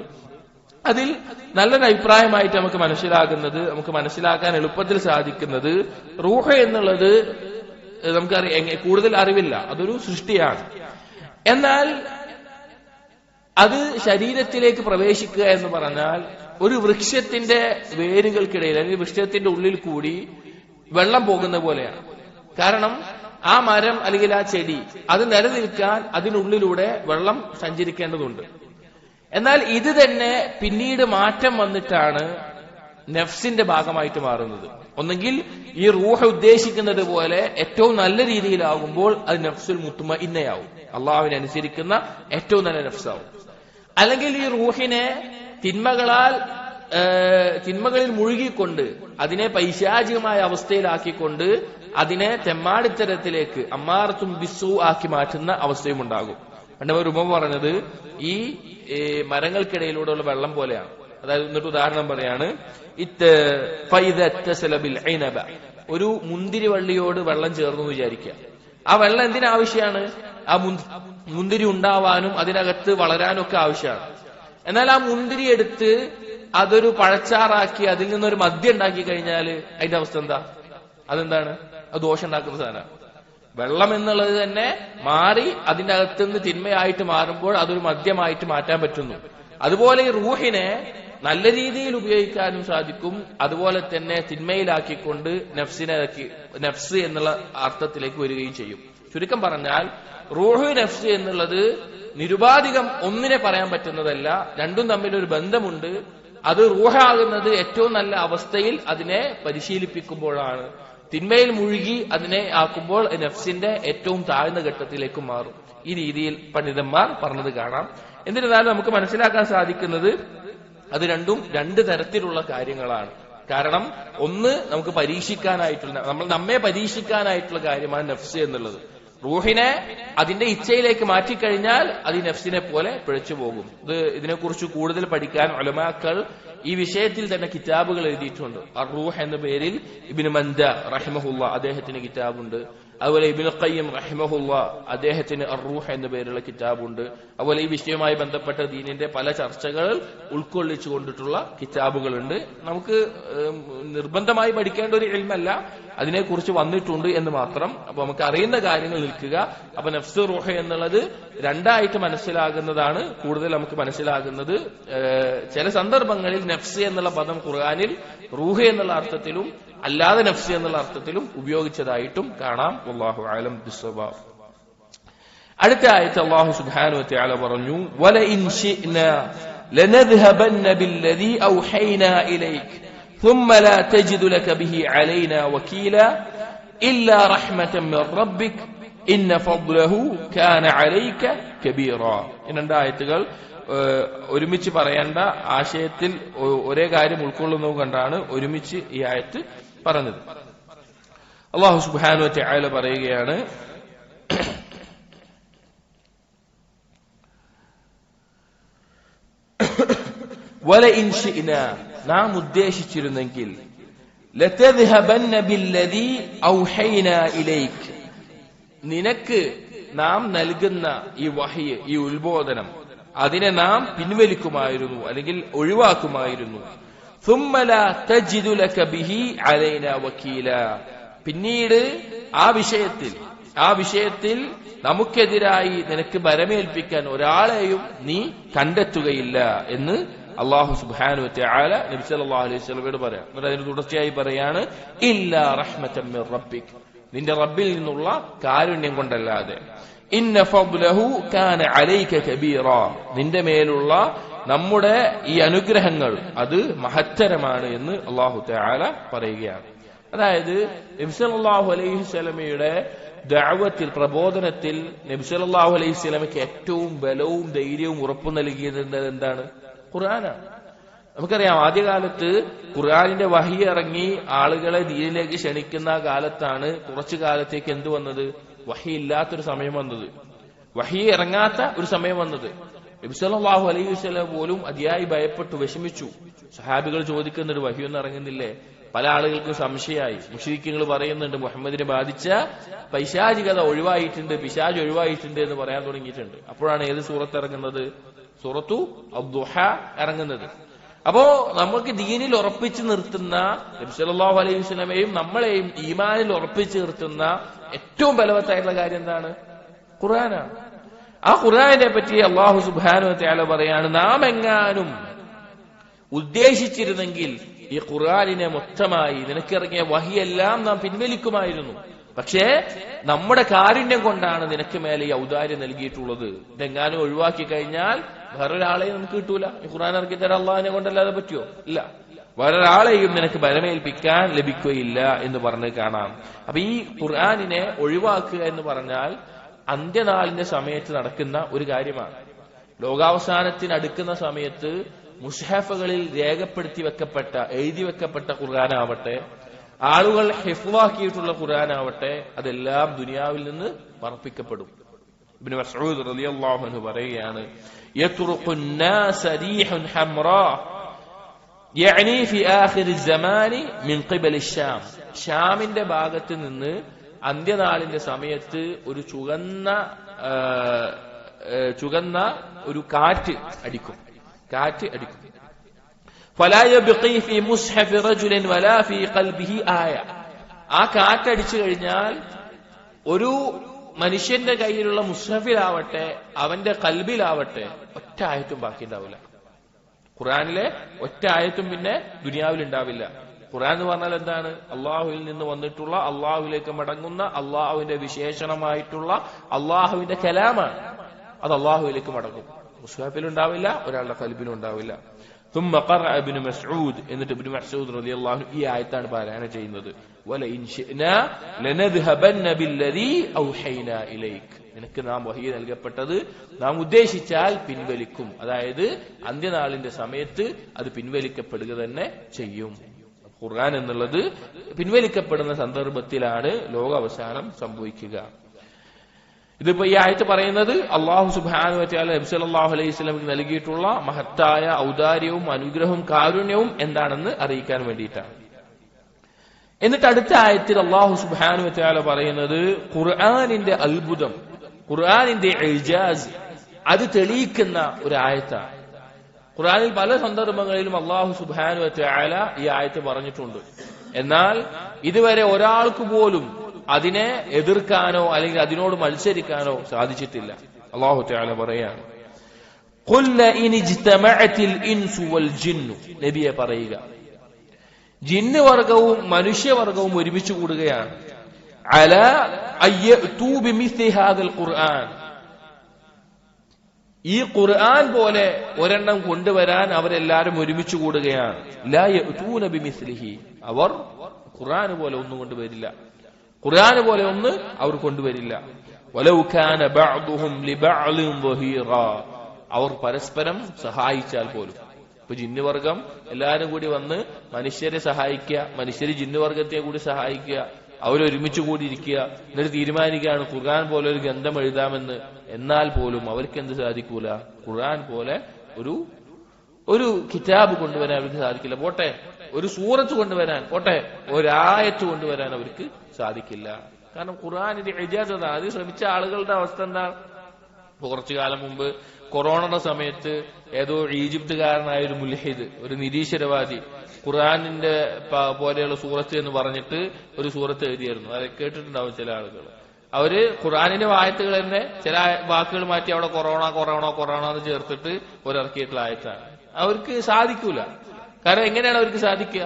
അതിൽ നല്ലൊരു അഭിപ്രായമായിട്ട് നമുക്ക് മനസ്സിലാക്കാൻ എളുപ്പത്തിൽ സാധിക്കുന്നത്, റൂഹ് എന്നുള്ളത് നമുക്കറിയാം, കൂടുതൽ അറിവില്ല, അതൊരു സൃഷ്ടിയാണ്. എന്നാൽ അത് ശരീരത്തിലേക്ക് പ്രവേശിക്കുക എന്ന് പറഞ്ഞാൽ ഒരു വൃക്ഷത്തിന്റെ വേരുകൾക്കിടയിൽ അല്ലെങ്കിൽ വൃക്ഷത്തിന്റെ ഉള്ളിൽ കൂടി വെള്ളം പോകുന്ന പോലെയാണ്. കാരണം ആ മരം അല്ലെങ്കിൽ ആ ചെടി അത് നിലനിൽക്കാൻ അതിനുള്ളിലൂടെ വെള്ളം സഞ്ചരിക്കേണ്ടതുണ്ട്. എന്നാൽ ഇത് തന്നെ പിന്നീട് മാറ്റം വന്നിട്ടാണ് നഫ്സിന്റെ ഭാഗമായിട്ട് മാറുന്നത്. ഒന്നെങ്കിൽ ഈ റൂഹ് ഉദ്ദേശിക്കുന്നത് പോലെ ഏറ്റവും നല്ല രീതിയിലാകുമ്പോൾ അത് നഫ്സുൽ മുത്മഇന്നയാവും, അള്ളാഹുവിനെ അനുസരിക്കുന്ന ഏറ്റവും നല്ല നഫ്സാവും. അല്ലെങ്കിൽ ഈ റൂഹിനെ തിന്മകളിൽ മുഴുകിക്കൊണ്ട് അതിനെ പൈശാചികമായ അവസ്ഥയിലാക്കിക്കൊണ്ട് അതിനെ തെമ്മാടിത്തരത്തിലേക്ക് അമ്മാറത്തും ബിസ്സു ആക്കി മാറ്റുന്ന അവസ്ഥയും ഉണ്ടാകും. പണ്ടവർ ഉപമ പറഞ്ഞത് ഈ മരങ്ങൾക്കിടയിലൂടെയുള്ള വെള്ളം പോലെയാണ്. അതായത് എന്നിട്ട് ഉദാഹരണം പറയാണ്, ഒരു മുന്തിരി വള്ളിയോട് വെള്ളം ചേർന്നു വിചാരിക്കുക. ആ വെള്ളം എന്തിനാവശ്യമാണ്? ആ മുന്തിരി ഉണ്ടാവാനും അതിനകത്ത് വളരാനും ഒക്കെ ആവശ്യമാണ്. എന്നാൽ ആ മുന്തിരി എടുത്ത് അതൊരു പഴച്ചാറാക്കി അതിൽ നിന്നൊരു മദ്യം ഉണ്ടാക്കി കഴിഞ്ഞാൽ അതിന്റെ അവസ്ഥ എന്താ? അതെന്താണ്? അത് ദോഷം ഉണ്ടാക്കുന്ന സാധനമാണ്. വെള്ളം എന്നുള്ളത് തന്നെ മാറി അതിന്റെ അകത്തുനിന്ന് തിന്മയായിട്ട് മാറുമ്പോൾ അതൊരു മദ്യമായിട്ട് മാറ്റാൻ പറ്റുന്നു. അതുപോലെ ഈ റൂഹിനെ നല്ല രീതിയിൽ ഉപയോഗിക്കാനും സാധിക്കും, അതുപോലെ തന്നെ തിന്മയിലാക്കിക്കൊണ്ട് നഫ്സ് എന്നുള്ള അർത്ഥത്തിലേക്ക് വരികയും ചെയ്യും. ചുരുക്കം പറഞ്ഞാൽ റൂഹ് നഫ്സ് എന്നുള്ളത് നിരുപാധികം ഒന്നിനെ പറയാൻ പറ്റുന്നതല്ല, രണ്ടും തമ്മിലൊരു ബന്ധമുണ്ട്. അത് റൂഹാകുന്നത് ഏറ്റവും നല്ല അവസ്ഥയിൽ അതിനെ പരിശീലിപ്പിക്കുമ്പോഴാണ്. തിന്മയിൽ മുഴുകി അതിനെ ആക്കുമ്പോൾ നഫ്സിന്റെ ഏറ്റവും താഴ്ന്ന ഘട്ടത്തിലേക്ക് മാറും. ഈ രീതിയിൽ പണ്ഡിതന്മാർ പറഞ്ഞത് കാണാം. എന്നിരുന്നാലും നമുക്ക് മനസ്സിലാക്കാൻ സാധിക്കുന്നത് അത് രണ്ടും രണ്ട് തരത്തിലുള്ള കാര്യങ്ങളാണ്. കാരണം ഒന്ന് നമുക്ക് നമ്മെ പരീക്ഷിക്കാനായിട്ടുള്ള കാര്യമാണ് നഫ്സ് എന്നുള്ളത്. റൂഹിനെ അതിന്റെ ഇച്ഛയിലേക്ക് മാറ്റിക്കഴിഞ്ഞാൽ അത് ഈ നഫ്സിനെ പോലെ പിഴച്ചു പോകും. ഇതിനെക്കുറിച്ച് കൂടുതൽ പഠിക്കാൻ ഉലമാക്കൾ ഈ വിഷയത്തിൽ തന്നെ കിതാബുകൾ എഴുതിയിട്ടുണ്ട്. അർ-റൂഹ് എന്ന പേരിൽ ഇബ്നു മന്ദ റഹിമഹുല്ല അദ്ദേഹത്തിന് കിതാബുണ്ട്. അതുപോലെ ഇബ്നു ഖയ്യിം റഹിമഹുല്ല അദ്ദേഹത്തിന് അർ-റൂഹ് എന്ന പേരുള്ള കിതാബുണ്ട്. അതുപോലെ ഈ വിഷയവുമായി ബന്ധപ്പെട്ട ദീനിന്റെ പല ചർച്ചകൾ ഉൾക്കൊള്ളിച്ചു കൊണ്ടിട്ടുള്ള കിതാബുകളുണ്ട്. നമുക്ക് നിർബന്ധമായി പഠിക്കേണ്ട ഒരു ഇൽമല്ല, അതിനെക്കുറിച്ച് വന്നിട്ടുണ്ട് എന്ന് മാത്രം. അപ്പൊ നമുക്ക് അറിയുന്ന കാര്യങ്ങൾ നിൽക്കുക. അപ്പൊ നഫ്സ് റൂഹ് എന്നുള്ളത് രണ്ടായിട്ട് മനസ്സിലാകുന്നതാണ് കൂടുതൽ നമുക്ക് മനസ്സിലാകുന്നത്. ചില സന്ദർഭങ്ങളിൽ നഫ്സ് എന്നുള്ള പദം ഖുർആനിൽ റൂഹ് എന്നുള്ള അർത്ഥത്തിലും അല്ലാതെ നഫ്സ് എന്നുള്ള അർത്ഥത്തിലും ഉപയോഗിച്ചതായിട്ടും കാണാം. വല്ലാഹു അഅലം ബിസ്സവാബ്. അടുത്ത ആയത്ത് അല്ലാഹു സുബ്ഹാനഹു വതആല പറഞ്ഞു, വലഇൻ ശിഅ്നാ ലനദ്ഹബന്ന ബില്ലദീ ഔഹൈനാ ഇലൈക ثم لا تجد لك به علينا وكيلا إلا رحمة من ربك إن فضله كان عليك كبيرا. ഇന്നത്തെ ആയത്തുകൾ ഒരുമിച്ച് പറയേണ്ട ആശയത്തിൽ ഒരേ കാര്യം ഉൾക്കൊള്ളുന്നത് കൊണ്ടാണ് ഒരുമിച്ച് ഈ ആയത്ത് പറഞ്ഞത്. അല്ലാഹു സുബ്ഹാനഹു വ തആല പറയുകയാണ്, വലഇൻ ശിഅ്നാ, നാം ഉദ്ദേശിച്ചിരുന്നെങ്കിൽ, ലതദ്ഹബന്ന ബില്ലദീ ഔഹൈനാ ഇലൈക്, നിനക്ക് നാം നൽകുന്ന ഈ വഹ്യ്, ഈ ഉത്ബോധനം, അതിനെ നാം പിൻവലിക്കുമായിരുന്നു, അല്ലെങ്കിൽ ഒഴിവാക്കുമായിരുന്നു. ثم لا تجد لك به علينا وكيلا, പിന്നീട് ആ വിഷയത്തിൽ നമുക്കെതിരായി നിനക്ക് ബരമേൽപ്പിക്കാൻ ഒരാളെയും നീ കണ്ടെത്തുകയില്ല എന്ന് അല്ലാഹു സുബ്ഹാനഹു വ തആല നബി സല്ലല്ലാഹു അലൈഹി വസല്ലമയോട് പറയാം. എന്നിട്ട് അതിന് തുടർച്ചയായി പറയാണ്, ഇല്ലാ റഹ്മതൻ മിർ റബ്ബിക്, നിന്റെ റബ്ബിൽ നിന്നുള്ള കാരുണ്യം കൊണ്ടല്ലാതെ. ഇന്ന ഫദ്ലഹു കാന അലൈക കബീറ, നിന്റെ മേലുള്ള നമ്മുടെ ഈ അനുഗ്രഹങ്ങൾ അത് മഹത്തരമാണ് എന്ന് അല്ലാഹു തആല പറയുകയാണ്. അതായത് നബി സല്ലല്ലാഹു അലൈഹി വസല്ലമയുടെ ദഅവത്തിൽ, പ്രബോധനത്തിൽ നബി സല്ലല്ലാഹു അലൈഹി വസല്ലമയ്ക്ക് ഏറ്റവും ബലവും ധൈര്യവും ഉറപ്പു നൽകിയത് എന്താണ്? ഖുർആനാണ്. നമുക്കറിയാം, ആദ്യകാലത്ത് ഖുർആനിന്റെ വഹി ഇറങ്ങി ആളുകളെ ദീനിലേക്ക് ക്ഷണിക്കുന്ന കാലത്താണ് കുറച്ചു കാലത്തേക്ക് എന്ത് വന്നത്? വഹി ഇല്ലാത്തൊരു സമയം വന്നത്, വഹി ഇറങ്ങാത്ത ഒരു സമയം വന്നത്. നബി സല്ലല്ലാഹു അലൈഹി വസല്ലം പോലും അതിയായി ഭയപ്പെട്ടു, വിഷമിച്ചു. സഹാബികൾ ചോദിക്കുന്നുണ്ട്, വഹിയൊന്നും ഇറങ്ങുന്നില്ലേ? പല ആളുകൾക്കും സംശയമായി. മുശ്രിക്കുകൾ പറയുന്നുണ്ട്, മുഹമ്മദിനെ ബാധിച്ച പൈശാചികത ഒഴിവായിട്ടുണ്ട്, പിശാച് ഒഴിവായിട്ടുണ്ട് എന്ന് പറയാൻ തുടങ്ങിയിട്ടുണ്ട്. അപ്പോഴാണ് ഏത് സൂറത്ത് ഇറങ്ങുന്നത്? സൂറത്തു അദ്ദുഹ ഇറങ്ങുന്നത്. അപ്പോ നമുക്ക് ദീനിൽ ഉറപ്പിച്ചു നിർത്തുന്ന, നബി സല്ലല്ലാഹു അലൈഹി വസല്ലമയെയും നമ്മളെയും ഈമാനിൽ ഉറപ്പിച്ചു നിർത്തുന്ന ഏറ്റവും ബലവത്തായിട്ടുള്ള കാര്യം എന്താണ്? ഖുർആനാണ്. ആ ഖുർആനെ പറ്റി അല്ലാഹു സുബ്ഹാനഹു വ തആല പറയാണ്, നാം എങ്ങാനും ഉദ്ദേശിച്ചിരുന്നെങ്കിൽ ഈ ഖുർആനിനെ മൊത്തമായി, നിനക്കിറങ്ങിയ വഹിയെല്ലാം നാം പിൻവലിക്കുമായിരുന്നു. പക്ഷേ നമ്മുടെ കാരുണ്യം കൊണ്ടാണ് നിനക്ക് മേലെ ഈ ഔദാര്യം നൽകിയിട്ടുള്ളത്. ഇതെങ്ങാനും ഒഴിവാക്കി കഴിഞ്ഞാൽ വേറൊരാളെയും നമുക്ക് കിട്ടൂല. ഈ ഖുർആൻ ഇറക്കി തരാൻ അള്ളാഹിനെ കൊണ്ടല്ലാതെ പറ്റുമോ? ഇല്ല. വേറൊരാളെയും നിനക്ക് ബലമേൽപ്പിക്കാൻ ലഭിക്കുകയില്ല എന്ന് പറഞ്ഞ് കാണാം. അപ്പൊ ഈ ഖുർആനിനെ ഒഴിവാക്കുക എന്ന് പറഞ്ഞാൽ അന്ത്യനാളിന്റെ സമയത്ത് നടക്കുന്ന ഒരു കാര്യമാണ്. ലോകാവസാനത്തിന് അടുക്കുന്ന സമയത്ത് മുസ്ഹഫുകളിൽ രേഖപ്പെടുത്തി വെക്കപ്പെട്ട, എഴുതി വെക്കപ്പെട്ട ഖുർആനാവട്ടെ, ആളുകൾ ഹിഫ്ളാക്കിയിട്ടുള്ള ഖുർആനാവട്ടെ, അതെല്ലാം ദുനിയാവിൽ നിന്ന് മറപ്പിക്കപ്പെടും. ഇബ്നു മസ്ഊദ് റളിയല്ലാഹു അൻഹു പറയുകയാണ്, യത്റുഖുൻ നാസ റീഹുൻ ഹംറാ യഅനി ഫി ആഖിർ الزമാനി മിൻ ഖിബലി الشام, ഷാമിന്റെ ഭാഗത്ത് നിന്ന് അന്ത്യനാളിന്റെ സമയത്ത് ഒരു ചുവന്ന ഒരു കാറ്റ് അടിക്കും. فلا يبقي في مصحف رجل ولا في قلبه آية. ആ കാറ്റടിച്ചു കഴിഞ്ഞാൽ ഒരു മനുഷ്യന്റെ കയ്യിലുള്ള മുസ്ഹഫിലാവട്ടെ അവന്റെ കൽബിലാവട്ടെ ഒറ്റ ആയത്തും ബാക്കി ഉണ്ടാവില്ല. ഖുർആനിലെ ഒറ്റ ആയത്തും പിന്നെ ദുനിയാവിൽ ഉണ്ടാവില്ല. ഖുർആൻ എന്ന് പറഞ്ഞാൽ എന്താണ്? അള്ളാഹുവിൽ നിന്ന് വന്നിട്ടുള്ള, അള്ളാഹുവിലേക്ക് മടങ്ങുന്ന, അള്ളാഹുവിന്റെ വിശേഷണമായിട്ടുള്ള അള്ളാഹുവിന്റെ കലാമാണ്. അത് അള്ളാഹുവിലേക്ക് മടങ്ങും. മുസ്ഹഫിൽ ഉണ്ടാവില്ല, ഒരാളുടെ കൽബിലും ഉണ്ടാവില്ല. ثم قرأ ابن مسعود, എന്നിട്ട് ഇബ്നു മസ്ഊദ് റളിയല്ലാഹു അൻഹു ഈ ആയത്താണ് പാരായണം ചെയ്യുന്നത്. വലഇൻ ശിഅ്നാ ലനദ്ഹബന്ന ബില്ലദീ ഔഹൈനാ ഇലൈക്, നിനക്ക് നാം വഹി നൽകപ്പെട്ടത് നാം ഉദ്ദേശിച്ചാൽ പിൻവലിക്കും. അതായത് അന്ത്യനാളിന്റെ സമയത്ത് അത് പിൻവലിക്കപ്പെടുക തന്നെ ചെയ്യും. ഖുർആൻ എന്നുള്ളത് പിൻവലിക്കപ്പെടുന്ന സന്ദർഭത്തിലാണ് ലോകാവസാനം സംഭവിക്കുക. ഇതിപ്പോ ഈ ആയത്ത് പറയുന്നത് അല്ലാഹു സുബ്ഹാനഹു വ തആല നബി സല്ലല്ലാഹു അലൈഹി വസല്ലമക്ക് നൽകിയിട്ടുള്ള മഹത്തായ ഔദാര്യവും അനുഗ്രഹവും കാരുണ്യവും എന്താണെന്ന് അറിയിക്കാൻ വേണ്ടിയിട്ടാണ്. എന്നിട്ട് അടുത്ത ആയത്തിൽ അല്ലാഹു സുബ്ഹാനഹു വ തആല പറയുന്നത് ഖുർആനിന്റെ അത്ഭുതം, ഖുർആനിന്റെ ഇജാസ് അത് തെളിയിക്കുന്ന ഒരു ആയത്താണ്. ഖുർആനിൽ പല സന്ദർഭങ്ങളിലും അല്ലാഹു സുബ്ഹാനഹു വ തആല ഈ ആയത്ത് പറഞ്ഞിട്ടുണ്ട്. എന്നാൽ ഇതുവരെ ഒരാൾക്ക് പോലും അതിനെ എതിർക്കാനോ അല്ലെങ്കിൽ അതിനോട് മത്സരിക്കാനോ സാധിച്ചിട്ടില്ല. അല്ലാഹു തആല പറയാണ്, ഖുൽ ഇൻ ഇജ്തമഅത്തിൽ ഇൻസു വൽ ജിന്നു, നബിയെ പറയുക, ജിന്ന് വർഗവും മനുഷ്യവർഗവും ഒരുമിച്ച് കൂടുകയാണ്, അലാ അയ്യതു ബിമിസ്ലി ഹാദൽ ഖുർആൻ, ഈ ഖുർആൻ പോലെ ഒരെണ്ണം കൊണ്ടുവരാൻ അവരെല്ലാരും ഒരുമിച്ച് കൂടുകയാണ്. ലാ യഅതൂന ബിമിസ്ലിഹി, അവർ ഖുർആൻ പോലെ ഒന്നും കൊണ്ടുവരില്ല, ഖുർആൻ പോലെ ഒന്ന് അവർ കൊണ്ടുവരില്ല. വലൗ കാന ബഅദുഹും ലിബഅലിൻ ദഹീറാ, അവർ പരസ്പരം സഹായിച്ചാൽ പോലും. ഇപ്പൊ ജിന്നുവർഗം എല്ലാരും കൂടി വന്ന് മനുഷ്യരെ സഹായിക്കുക, മനുഷ്യര് ജിന്നുവർഗത്തെ കൂടി സഹായിക്കുക, അവരൊരുമിച്ച് കൂടിയിരിക്കുക, എന്നിട്ട് തീരുമാനിക്കുകയാണ് ഖുർആൻ പോലെ ഒരു ഗ്രന്ഥം എഴുതാമെന്ന്. എന്നാൽ പോലും അവർക്ക് എന്ത് സാധിക്കൂല? ഖുർആൻ പോലെ ഒരു കിതാബ് കൊണ്ടുവരാൻ അവർക്ക് സാധിക്കില്ല. പോട്ടെ ഒരു സൂറത്ത് കൊണ്ടുവരാൻ, പോട്ടെ ഒരായത്ത് കൊണ്ടുവരാൻ അവർക്ക് സാധിക്കില്ല. കാരണം ഖുർആനിന്റെ ഇജാസത അത് ശ്രമിച്ച ആളുകളുടെ അവസ്ഥ എന്താണ്? കുറച്ചു കാലം മുമ്പ് കൊറോണയുടെ സമയത്ത് ഏതോ ഈജിപ്തുകാരനായ ഒരു മുൽഹിദ്, ഒരു നിരീശ്വരവാദി, ഖുർആനിന്റെ പോലെയുള്ള സൂറത്ത് എന്ന് പറഞ്ഞിട്ട് ഒരു സൂറത്ത് എഴുതിയായിരുന്നു. അത് കേട്ടിട്ടുണ്ടാവും ചില ആളുകൾ. അവര് ഖുർആനിന്റെ ആയത്തുകൾ തന്നെ ചില വാക്കുകൾ മാറ്റി അവിടെ കൊറോണ കൊറോണ കൊറോണ എന്ന് ചേർത്തിട്ട് ഒരിറക്കിയിട്ടുള്ള ആയത്താണ്. അവർക്ക് സാധിക്കൂല. കാരണം എങ്ങനെയാണ് അവർക്ക് സാധിക്കുക?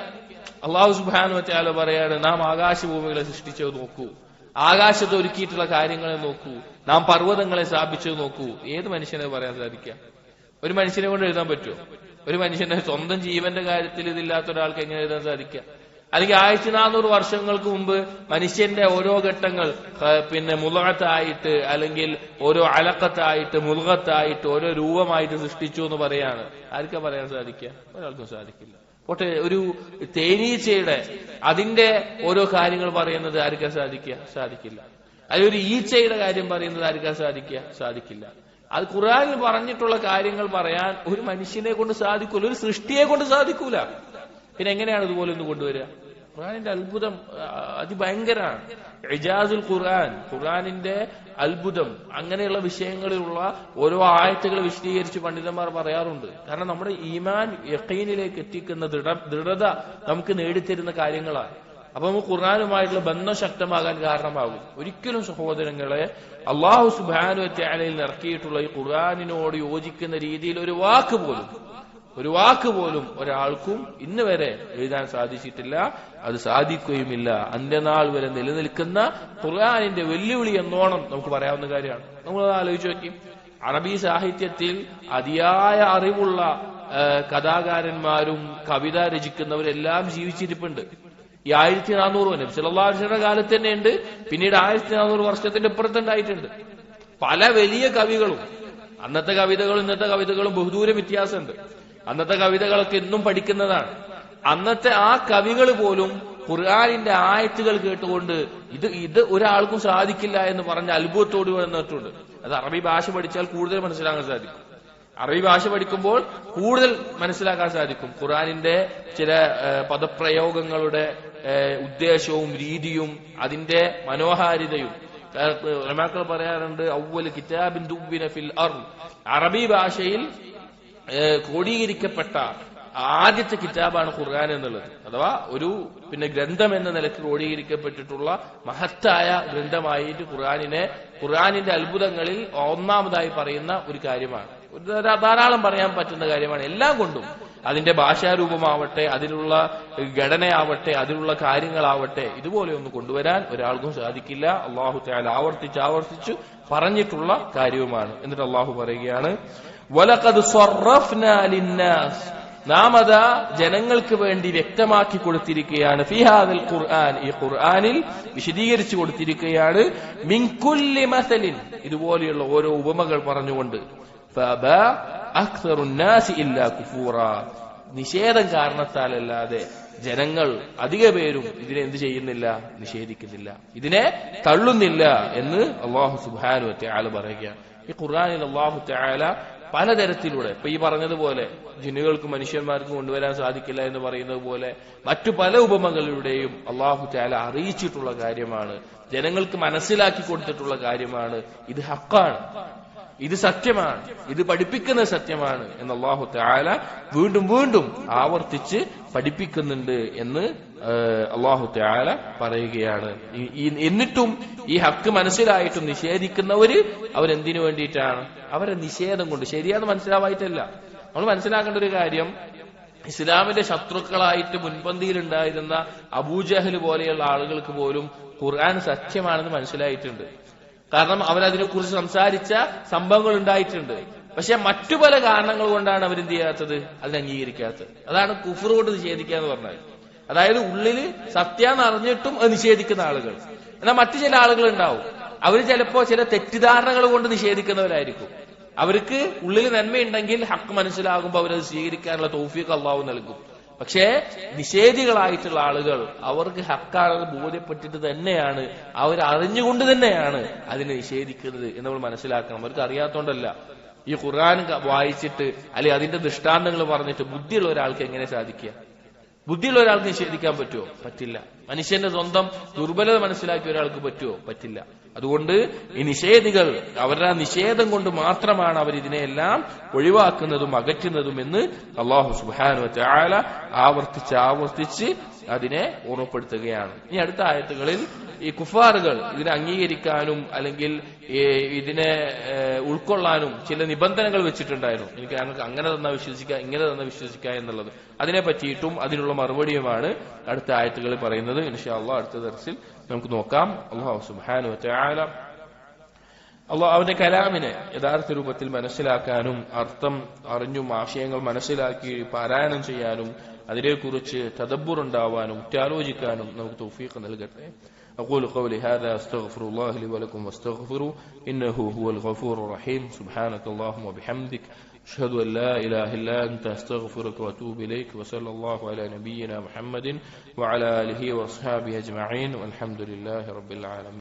അള്ളാഹു സുബ്ഹാനഹു വ തആല പറയാണ്, നാം ആകാശഭൂമികളെ സൃഷ്ടിച്ചത് നോക്കൂ, ആകാശത്ത് ഒരുക്കിയിട്ടുള്ള കാര്യങ്ങളെ നോക്കൂ, നാം പർവ്വതങ്ങളെ സ്ഥാപിച്ചത് നോക്കൂ. ഏത് മനുഷ്യനെ പറയാൻ സാധിക്കുക? ഒരു മനുഷ്യനെ കൊണ്ട് എഴുതാൻ പറ്റുമോ? ഒരു മനുഷ്യന്റെ സ്വന്തം ജീവന്റെ കാര്യത്തിൽ ഇതില്ലാത്ത ഒരാൾക്ക് എങ്ങനെ എഴുതാൻ സാധിക്കുക? അല്ലെങ്കിൽ 1400 വർഷങ്ങൾക്ക് മുമ്പ് മനുഷ്യന്റെ ഓരോ ഘട്ടങ്ങൾ മുളകത്തായിട്ട് അല്ലെങ്കിൽ ഓരോ അലക്കത്തായിട്ട് മുളകത്തായിട്ട് ഓരോ രൂപമായിട്ട് സൃഷ്ടിച്ചു എന്ന് പറയാണ്. ആർക്കാ പറയാൻ സാധിക്കുക? ഒരാൾക്കും സാധിക്കില്ല. പോട്ടെ ഒരു തേനീച്ചയുടെ അതിന്റെ ഓരോ കാര്യങ്ങൾ പറയുന്നത് ആർക്കാ സാധിക്കുക? സാധിക്കില്ല. അതിലൊരു ഈച്ചയുടെ കാര്യം പറയുന്നത് ആർക്കാ സാധിക്കുക? സാധിക്കില്ല. അത് ഖുർആനിൽ പറഞ്ഞിട്ടുള്ള കാര്യങ്ങൾ പറയാൻ ഒരു മനുഷ്യനെ കൊണ്ട് സാധിക്കൂല, ഒരു സൃഷ്ടിയെ കൊണ്ട് സാധിക്കൂല. പിന്നെ എങ്ങനെയാണ് ഇതുപോലെ ഒന്ന് കൊണ്ടുവരിക? ഖുർആനിന്റെ അത്ഭുതം അതിഭയങ്കരമാണ്. ഇജാസുൽ ഖുർആൻ, ഖുർആനിന്റെ അത്ഭുതം, അങ്ങനെയുള്ള വിഷയങ്ങളിലുള്ള ഓരോ ആയത്തുകൾ വിശദീകരിച്ച് പണ്ഡിതന്മാർ പറയാറുണ്ട്. കാരണം നമ്മുടെ ഈമാൻ യഖീനിലേക്ക് എത്തിക്കുന്ന ദൃഢത നമുക്ക് നേടിത്തരുന്ന കാര്യങ്ങളാണ്. അപ്പൊ നമുക്ക് ഖുർആനുമായിട്ടുള്ള ബന്ധം ശക്തമാകാൻ കാരണമാകും. ഒരിക്കലും സഹോദരങ്ങളെ അല്ലാഹു സുബ്ഹാനഹു വ തആലയിൽ ഇറക്കിയിട്ടുള്ള ഈ ഖുർആനിനോട് യോജിക്കുന്ന രീതിയിൽ ഒരു വാക്ക് പോലും ഒരാൾക്കും ഇന്ന് വരെ എഴുതാൻ സാധിച്ചിട്ടില്ല. അത് സാധിക്കുകയുമില്ല. അന്ത്യനാൾ വരെ നിലനിൽക്കുന്ന ഖുർആനിന്റെ വെല്ലുവിളി എന്നോണം നമുക്ക് പറയാവുന്ന കാര്യമാണ്. നമ്മൾ ആലോചിച്ച് നോക്കി, അറബി സാഹിത്യത്തിൽ അതിയായ അറിവുള്ള കഥാകാരന്മാരും കവിത രചിക്കുന്നവരെല്ലാം ജീവിച്ചിരിപ്പുണ്ട്. ഈ 1400 നബി സല്ലല്ലാഹു അലൈഹി വസല്ലം കാലത്ത് തന്നെ ഉണ്ട്. പിന്നീട് 1400 വർഷത്തിന്റെ ഇപ്പുറത്തുണ്ടായിട്ടുണ്ട് പല വലിയ കവികളും. അന്നത്തെ കവിതകളും ഇന്നത്തെ കവിതകളും ബഹുദൂരം വ്യത്യാസമുണ്ട്. അന്നത്തെ കവിതകളൊക്കെ ഇന്നും പഠിക്കുന്നതാണ്. അന്നത്തെ ആ കവികൾ പോലും ഖുർആനിന്റെ ആയത്തുകൾ കേട്ടുകൊണ്ട് ഇത് ഒരാൾക്കും സാധിക്കില്ല എന്ന് പറഞ്ഞ അത്ഭുതത്തോട് വന്നിട്ടുണ്ട്. അത് അറബി ഭാഷ പഠിച്ചാൽ കൂടുതൽ മനസ്സിലാക്കാൻ സാധിക്കും. അറബി ഭാഷ പഠിക്കുമ്പോൾ കൂടുതൽ മനസ്സിലാക്കാൻ സാധിക്കും ഖുർആനിന്റെ ചില പദപ്രയോഗങ്ങളുടെ ഉദ്ദേശവും രീതിയും അതിന്റെ മനോഹാരിതയും. ഉലമാക്കൾ പറയാറുണ്ട്, അവ്വൽ കിതാബിൻ ദുബ്ബിന ഫിൽ അർദ്, അറബി ഭാഷയിൽ ക്രോഡീകരിക്കപ്പെട്ട ആദ്യത്തെ കിതാബാണ് ഖുർആൻ എന്നുള്ളത്. അഥവാ ഒരു ഗ്രന്ഥം എന്ന നിലയ്ക്ക് ക്രോഡീകരിക്കപ്പെട്ടിട്ടുള്ള മഹത്തായ ഗ്രന്ഥമായിട്ട് ഖുർആനിന്റെ അത്ഭുതങ്ങളിൽ ഒന്നാമതായി പറയുന്ന ഒരു കാര്യമാണ്. ധാരാളം പറയാൻ പറ്റുന്ന കാര്യമാണ്. എല്ലാം കൊണ്ടും അതിന്റെ ഭാഷാരൂപമാവട്ടെ, അതിലുള്ള ഘടനയാവട്ടെ, അതിലുള്ള കാര്യങ്ങളാവട്ടെ, ഇതുപോലെ ഒന്ന് കൊണ്ടുവരാൻ ഒരാൾക്കും സാധിക്കില്ല. അല്ലാഹു തആല ആവർത്തിച്ച് പറഞ്ഞിട്ടുള്ള കാര്യവുമാണ്. എന്നിട്ട് അല്ലാഹു പറയുകയാണ്, വലഖദ് സർറഫ്നാ ലിന്നാസ്, നാം അതാ ജനങ്ങൾക്ക് വേണ്ടി വ്യക്തമാക്കി കൊടുത്തിരിക്കുകയാണ്. ഫീ ഹാദൽ ഖുർആൻ, ഈ ഖുർആനിൽ വിശദീകരിച്ചു കൊടുത്തിരിക്കുകയാണ്. മിൻ കുല്ലി മസലിൻ, ഇതുപോലെയുള്ള ഓരോ ഉപമകൾ പറഞ്ഞുകൊണ്ട്. ഫഅബാ അക്സറുൻ നാസി ഇല്ലാ കുഫൂറാ, നിഷേധം കാരണത്താലല്ലാതെ ജനങ്ങൾ അധിക പേരും ഇതിനെ എന്ത് ചെയ്യുന്നില്ല? നിഷേധിക്കുന്നില്ല, ഇതിനെ തള്ളുന്നില്ല എന്ന് അല്ലാഹു സുബ്ഹാനഹു വ തആല പറയുകയാണ്. ഈ ഖുർആനിൽ അല്ലാഹു തആല പലതരത്തിലൂടെ, ഇപ്പൊ ഈ പറഞ്ഞതുപോലെ ജിന്നുകൾക്ക് മനുഷ്യന്മാർക്ക് കൊണ്ടുവരാൻ സാധിക്കില്ല എന്ന് പറയുന്നത് പോലെ മറ്റു പല ഉപമകളിലൂടെയും അല്ലാഹു തആല അറിയിച്ചിട്ടുള്ള കാര്യമാണ്, ജനങ്ങൾക്ക് മനസ്സിലാക്കി കൊടുത്തിട്ടുള്ള കാര്യമാണ്. ഇത് ഹഖാണ്, ഇത് സത്യമാണ്, ഇത് പഠിപ്പിക്കുന്ന സത്യമാണ് എന്ന് അല്ലാഹു തആല വീണ്ടും വീണ്ടും ആവർത്തിച്ച് പഠിപ്പിക്കുന്നുണ്ട് എന്ന് അല്ലാഹു തആല പറയുകയാണ്. എന്നിട്ടും ഈ ഹക്ക് മനസ്സിലായിട്ടും നിഷേധിക്കുന്നവര് അവരെന്തിനു വേണ്ടിയിട്ടാണ്? അവരെ നിഷേധം കൊണ്ട്, ശരിയാന്ന് മനസ്സിലാവായിട്ടല്ല. നമ്മൾ മനസ്സിലാക്കേണ്ട ഒരു കാര്യം, ഇസ്ലാമിന്റെ ശത്രുക്കളായിട്ട് മുൻപന്തിയിലുണ്ടായിരുന്ന അബൂജഹൽ പോലെയുള്ള ആളുകൾക്ക് പോലും ഖുർആൻ സത്യമാണെന്ന് മനസ്സിലായിട്ടുണ്ട്. കാരണം അവരതിനെക്കുറിച്ച് സംസാരിച്ച സംഭവങ്ങൾ ഉണ്ടായിട്ടുണ്ട്. പക്ഷെ മറ്റു പല കാരണങ്ങൾ കൊണ്ടാണ് അവരെന്ത് ചെയ്യാത്തത്? അതിനെ അംഗീകരിക്കാത്തത്. അതാണ് കുഫർ കൊണ്ട് നിഷേധിക്കുക എന്ന് പറഞ്ഞാൽ. അതായത് ഉള്ളില് സത്യാന്ന് അറിഞ്ഞിട്ടും അത് നിഷേധിക്കുന്ന ആളുകൾ. എന്നാൽ മറ്റു ചില ആളുകൾ ഉണ്ടാവും, അവർ ചിലപ്പോ ചില തെറ്റിദ്ധാരണകൾ കൊണ്ട് നിഷേധിക്കുന്നവരായിരിക്കും. അവർക്ക് ഉള്ളിൽ നന്മയുണ്ടെങ്കിൽ ഹക്ക് മനസ്സിലാകുമ്പോൾ അവരത് സ്വീകരിക്കാനുള്ള തൗഫീഖ് അല്ലാഹു നൽകും. പക്ഷേ നിഷേധികളായിട്ടുള്ള ആളുകൾ അവർക്ക് ഹക്കാണെന്ന് ബോധ്യപ്പെട്ടിട്ട് തന്നെയാണ്, അവർ അറിഞ്ഞുകൊണ്ട് തന്നെയാണ് അതിനെ നിഷേധിക്കുന്നത് എന്ന് നമ്മൾ മനസ്സിലാക്കണം. അവർക്ക് അറിയാത്തോണ്ടല്ല. ഈ ഖുർആൻ വായിച്ചിട്ട് അല്ലെങ്കിൽ അതിന്റെ ദൃഷ്ടാന്തങ്ങൾ പറഞ്ഞിട്ട് ബുദ്ധിയുള്ള ഒരാൾക്ക് എങ്ങനെ സാധിക്കുക? ബുദ്ധിയുള്ള ഒരാൾക്ക് നിഷേധിക്കാൻ പറ്റുമോ? പറ്റില്ല. മനുഷ്യന്റെ സ്വന്തം ദുർബലത മനസ്സിലാക്കിയ ഒരാൾക്ക് പറ്റുമോ? പറ്റില്ല. അതുകൊണ്ട് ഈ നിഷേധികൾ അവരുടെ ആ നിഷേധം കൊണ്ട് മാത്രമാണ് അവർ ഇതിനെയെല്ലാം ഒഴിവാക്കുന്നതും അകറ്റുന്നതും എന്ന് അല്ലാഹു സുബ്ഹാനഹു വ തആല ആവർത്തിച്ച് അതിനെ ഓർമ്മപ്പെടുത്തുകയാണ്. ഈ അടുത്ത ആയത്തുകളിൽ ഈ കുഫാറുകൾ ഇതിനെ അംഗീകരിക്കാനും അല്ലെങ്കിൽ ഇതിനെ ഉൾക്കൊള്ളാനും ചില നിബന്ധനകൾ വെച്ചിട്ടുണ്ടായിരുന്നു. എനിക്ക് ഞങ്ങൾക്ക് അങ്ങനെ തന്നാ വിശ്വസിക്കുക, ഇങ്ങനെ തന്നാ വിശ്വസിക്കുക എന്നുള്ളത്. അതിനെ പറ്റിയിട്ടും അതിനുള്ള മറുപടിയുമാണ് അടുത്ത ആയത്തുകളിൽ പറയുന്നത്. ഇൻഷാ അല്ലാഹ് അടുത്ത ദർസിൽ നമുക്ക് നോക്കാം. അല്ലാഹു സുബ്ഹാനഹു വ തആല അവന്റെ കലാമിനെ യഥാർത്ഥ രൂപത്തിൽ മനസ്സിലാക്കാനും അർത്ഥം അറിഞ്ഞും ആശയങ്ങൾ മനസ്സിലാക്കി പാരായണം ചെയ്യാനും അതിനെക്കുറിച്ച് തദബ്ബുർ ഉണ്ടാവാനും ഉറ്റാലോചിക്കാനും നമുക്ക് തൗഫീഖ് നൽകട്ടെ. أقول قولي هذا أستغفر الله لي ولكم واستغفروا إنه هو الغفور الرحيم. سبحانك اللهم وبحمدك أشهد أن لا إله إلا أنت أستغفرك وأتوب إليك. وصلى الله على نبينا محمد وعلى آله وأصحابه أجمعين والحمد لله رب العالمين.